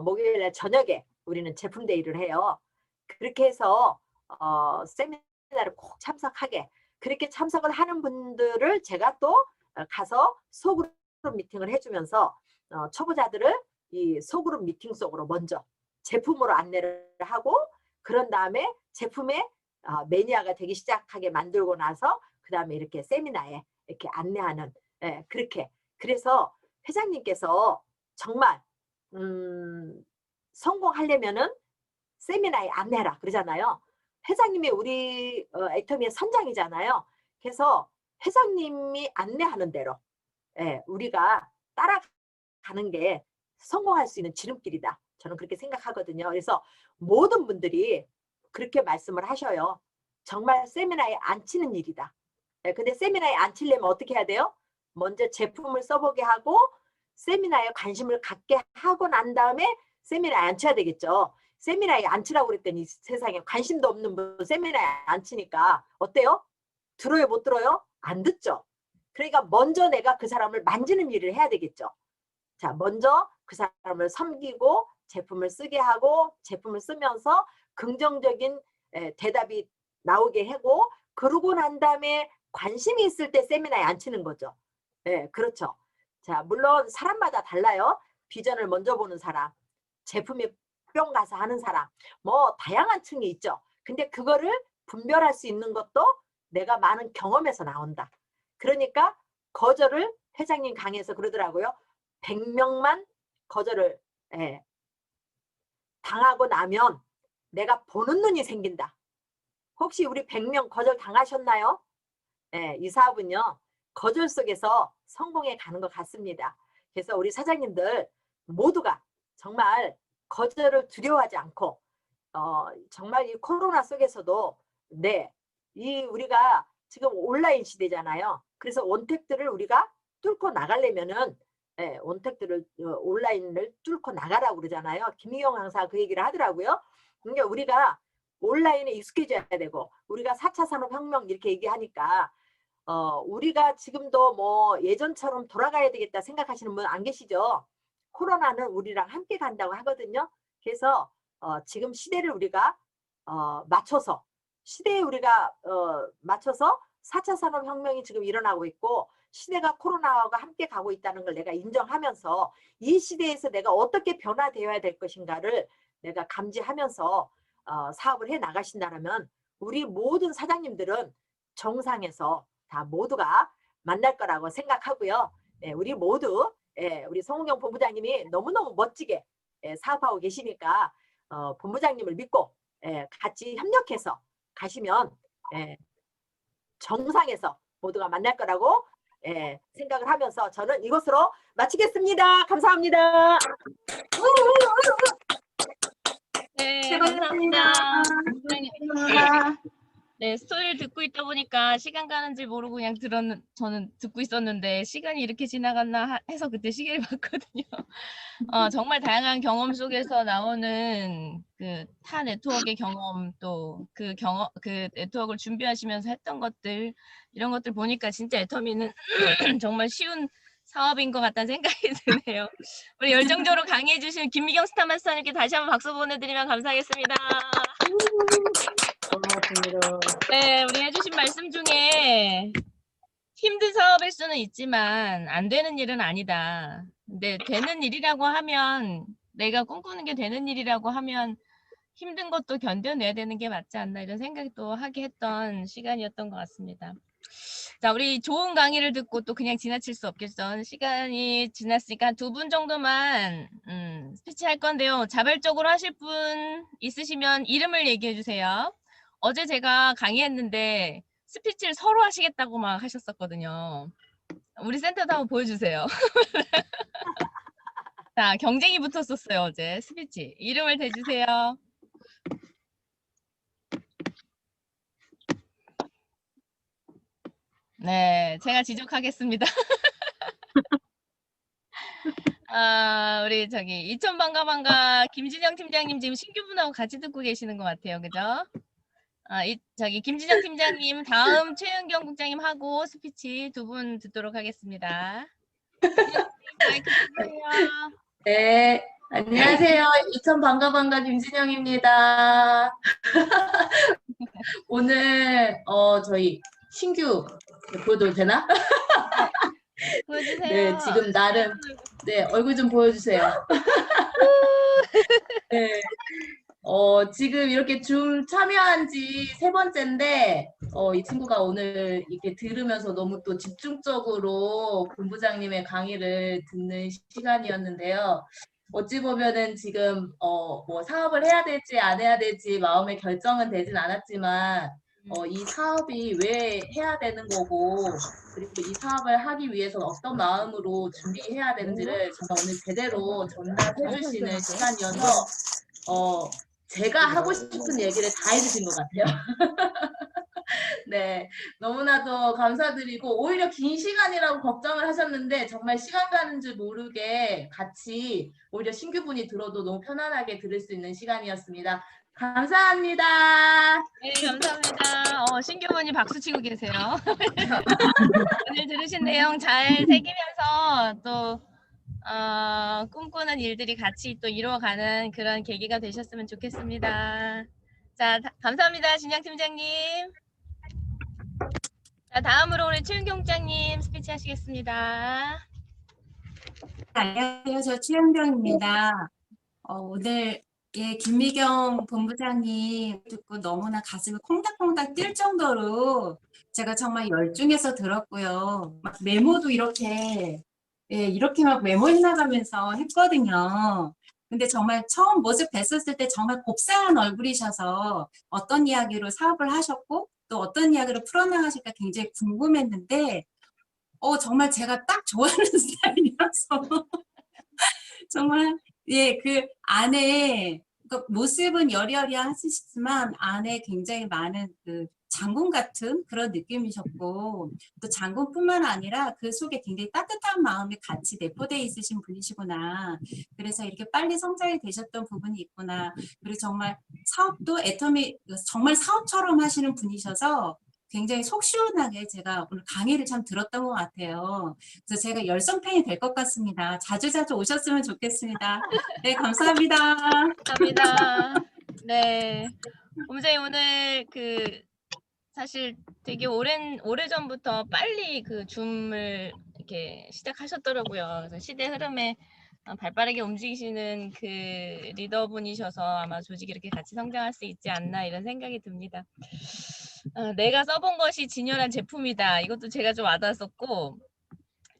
목요일 날 저녁에 우리는 제품 데이를 해요. 그렇게 해서 세미나를 꼭 참석하게, 그렇게 참석을 하는 분들을 제가 또 가서 소그룹 미팅을 해주면서 초보자들을 이 소그룹 미팅 속으로 먼저 제품으로 안내를 하고, 그런 다음에 제품의 매니아가 되기 시작하게 만들고 나서 그 다음에 이렇게 세미나에 이렇게 안내하는, 그렇게. 그래서 회장님께서 정말 성공하려면은 세미나에 안내해라 그러잖아요. 회장님이 우리 애터미의 선장이잖아요. 그래서 회장님이 안내하는 대로 우리가 따라가는 게 성공할 수 있는 지름길이다. 저는 그렇게 생각하거든요. 그래서 모든 분들이 그렇게 말씀을 하셔요. 정말 세미나에 앉히는 일이다. 근데 세미나에 앉히려면 어떻게 해야 돼요? 먼저 제품을 써보게 하고 세미나에 관심을 갖게 하고 난 다음에 세미나에 앉혀야 되겠죠. 세미나에 앉히라고 그랬더니 세상에 관심도 없는 분 세미나에 앉히니까 어때요? 들어요, 못 들어요? 안 듣죠. 그러니까 먼저 내가 그 사람을 만지는 일을 해야 되겠죠. 자, 먼저 그 사람을 섬기고 제품을 쓰게 하고 제품을 쓰면서 긍정적인 대답이 나오게 하고, 그러고 난 다음에 관심이 있을 때 세미나에 앉히는 거죠. 그렇죠. 자, 물론 사람마다 달라요. 비전을 먼저 보는 사람, 제품이 뿅 가서 하는 사람, 뭐 다양한 층이 있죠. 근데 그거를 분별할 수 있는 것도 내가 많은 경험에서 나온다. 그러니까 거절을 회장님 강의에서 그러더라고요. 100명만 거절을 당하고 나면 내가 보는 눈이 생긴다. 혹시 우리 100명 거절 당하셨나요? 이 사업은요, 거절 속에서 성공해 가는 것 같습니다. 그래서 우리 사장님들 모두가 정말 거절을 두려워하지 않고 정말 이 코로나 속에서도 이 우리가 지금 온라인 시대잖아요. 그래서 원택들을 우리가 뚫고 나가려면은 원택들을 온라인을 뚫고 나가라고 그러잖아요. 김희경 강사 그 얘기를 하더라고요. 그러니까 우리가 온라인에 익숙해져야 되고 우리가 4차 산업혁명 이렇게 얘기하니까 우리가 지금도 뭐 예전처럼 돌아가야 되겠다 생각하시는 분 안 계시죠? 코로나는 우리랑 함께 간다고 하거든요. 그래서 지금 시대를 우리가 맞춰서 시대에 우리가 맞춰서 4차 산업혁명이 지금 일어나고 있고 시대가 코로나와 함께 가고 있다는 걸 내가 인정하면서 이 시대에서 내가 어떻게 변화되어야 될 것인가를 내가 감지하면서 사업을 해 나가신다면 우리 모든 사장님들은 정상에서 다 모두가 만날 거라고 생각하고요. 우리 모두 우리 송은경 본부장님이 너무너무 멋지게 사업하고 계시니까 본부장님을 믿고 같이 협력해서 가시면 정상에서 모두가 만날 거라고 생각을 하면서 저는 이것으로 마치겠습니다. 감사합니다. 네, 감사합니다. 네, 스토리를 듣고 있다 보니까 시간 가는 줄 모르고 그냥 저는 듣고 있었는데 시간이 이렇게 지나갔나 해서 그때 시계를 봤거든요. 정말 다양한 경험 속에서 나오는 그 타 네트워크의 경험 또 그 네트워크를 준비하시면서 했던 것들 이런 것들 보니까 진짜 애터미는 정말 쉬운 사업인 것 같다는 생각이 드네요. 우리 열정적으로 강의해 주신 김미경 스타마스터님께 다시 한번 박수 보내드리면 감사하겠습니다. 고맙습니다. 네, 우리 해주신 말씀 중에 힘든 사업일 수는 있지만 안 되는 일은 아니다. 근데 되는 일이라고 하면 내가 꿈꾸는 게 되는 일이라고 하면 힘든 것도 견뎌내야 되는 게 맞지 않나 이런 생각이 또 하게 했던 시간이었던 것 같습니다. 자, 우리 좋은 강의를 듣고 또 그냥 지나칠 수 없겠죠. 시간이 지났으니까 2분 정도만 스피치 할 건데요. 자발적으로 하실 분 있으시면 이름을 얘기해 주세요. 어제 제가 강의했는데 스피치를 서로 하시겠다고 막 하셨었거든요. 우리 센터도 한번 보여주세요. 자, 경쟁이 붙었었어요, 어제 스피치. 이름을 대주세요. 네, 제가 지적하겠습니다. 우리 저기 이천 반가 김진영 팀장님 지금 신규분하고 같이 듣고 계시는 것 같아요, 그죠? 저기 김진영 팀장님 다음 최은경 국장님 하고 스피치 2분 듣도록 하겠습니다. 마이크 켜주세요. 네, 안녕하세요. 이천 반가 김진영입니다. 오늘 저희 신규 보여도 되나? 보여주세요. 네, 지금 나름 얼굴 좀 보여주세요. 네, 지금 이렇게 줌 참여한 지 3번째인데 이 친구가 오늘 이렇게 들으면서 너무 또 집중적으로 본부장님의 강의를 듣는 시간이었는데요. 어찌 보면은 지금 뭐 사업을 해야 될지 안 해야 될지 마음의 결정은 되진 않았지만 이 사업이 왜 해야 되는 거고 그리고 이 사업을 하기 위해서 어떤 마음으로 준비해야 되는지를 정말 오늘 제대로 전달해 주시는 시간이어서 제가 하고 싶은 얘기를 다 해주신 것 같아요. 네, 너무나도 감사드리고 오히려 긴 시간이라고 걱정을 하셨는데 정말 시간 가는 줄 모르게 같이 오히려 신규분이 들어도 너무 편안하게 들을 수 있는 시간이었습니다. 감사합니다. 네, 감사합니다. 신규분이 박수 치고 계세요. 오늘 들으신 내용 잘 새기면서 또 꿈꾸는 일들이 같이 또 이루어가는 그런 계기가 되셨으면 좋겠습니다. 자, 감사합니다. 진양 팀장님. 자, 다음으로 우리 최은경 국장님 스피치 하시겠습니다. 안녕하세요. 저 최은경입니다. 오늘 예, 김미경 본부장님 듣고 너무나 가슴이 콩닥콩닥 뛸 정도로 제가 정말 열중해서 들었고요. 막 메모도 이렇게, 예, 이렇게 막 메모해 나가면서 했거든요. 근데 정말 처음 모습 뵀었을 때 정말 곱상한 얼굴이셔서 어떤 이야기로 사업을 하셨고 또 어떤 이야기로 풀어나가실까 굉장히 궁금했는데, 정말 제가 딱 좋아하는 스타일이라서 정말 예, 그 안에 그 모습은 여리여리하시지만 안에 굉장히 많은 그 장군 같은 그런 느낌이셨고 또 장군뿐만 아니라 그 속에 굉장히 따뜻한 마음이 같이 내포되어 있으신 분이시구나. 그래서 이렇게 빨리 성장이 되셨던 부분이 있구나. 그리고 정말 사업도 애터미 정말 사업처럼 하시는 분이셔서 굉장히 속 시원하게 제가 오늘 강의를 참 들었던 것 같아요. 그래서 제가 열성팬이 될 것 같습니다. 자주자주 오셨으면 좋겠습니다. 네, 감사합니다. 감사합니다. 네. 본부장님 오늘 사실 되게 오래전부터 빨리 줌을 이렇게 시작하셨더라고요. 그래서 시대 흐름에 발빠르게 움직이시는 그 리더분이셔서 아마 조직이 이렇게 같이 성장할 수 있지 않나 이런 생각이 듭니다. 내가 써본 것이 진열한 제품이다. 이것도 제가 좀 와닿았었고,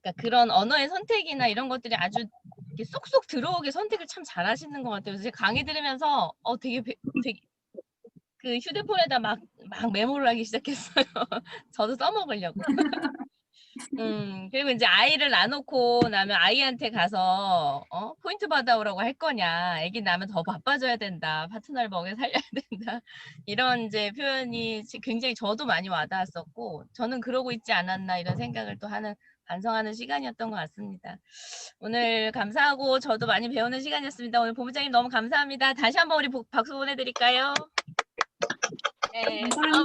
그러니까 그런 언어의 선택이나 이런 것들이 아주 이렇게 쏙쏙 들어오게 선택을 참 잘하시는 것 같아요. 그래서 제가 강의 들으면서 되게 그 휴대폰에다 막 메모를 하기 시작했어요. 저도 써먹으려고. 그리고 이제 아이를 낳아놓고 나면 아이한테 가서 포인트 받아오라고 할 거냐. 아기 낳으면 더 바빠져야 된다. 파트너를 먹여 살려야 된다. 이런 이제 표현이 굉장히 저도 많이 와닿았었고 저는 그러고 있지 않았나 이런 생각을 또 반성하는 시간이었던 것 같습니다. 오늘 감사하고 저도 많이 배우는 시간이었습니다. 오늘 본부장님 너무 감사합니다. 다시 한번 우리 박수 보내드릴까요? 네. 감사합니다.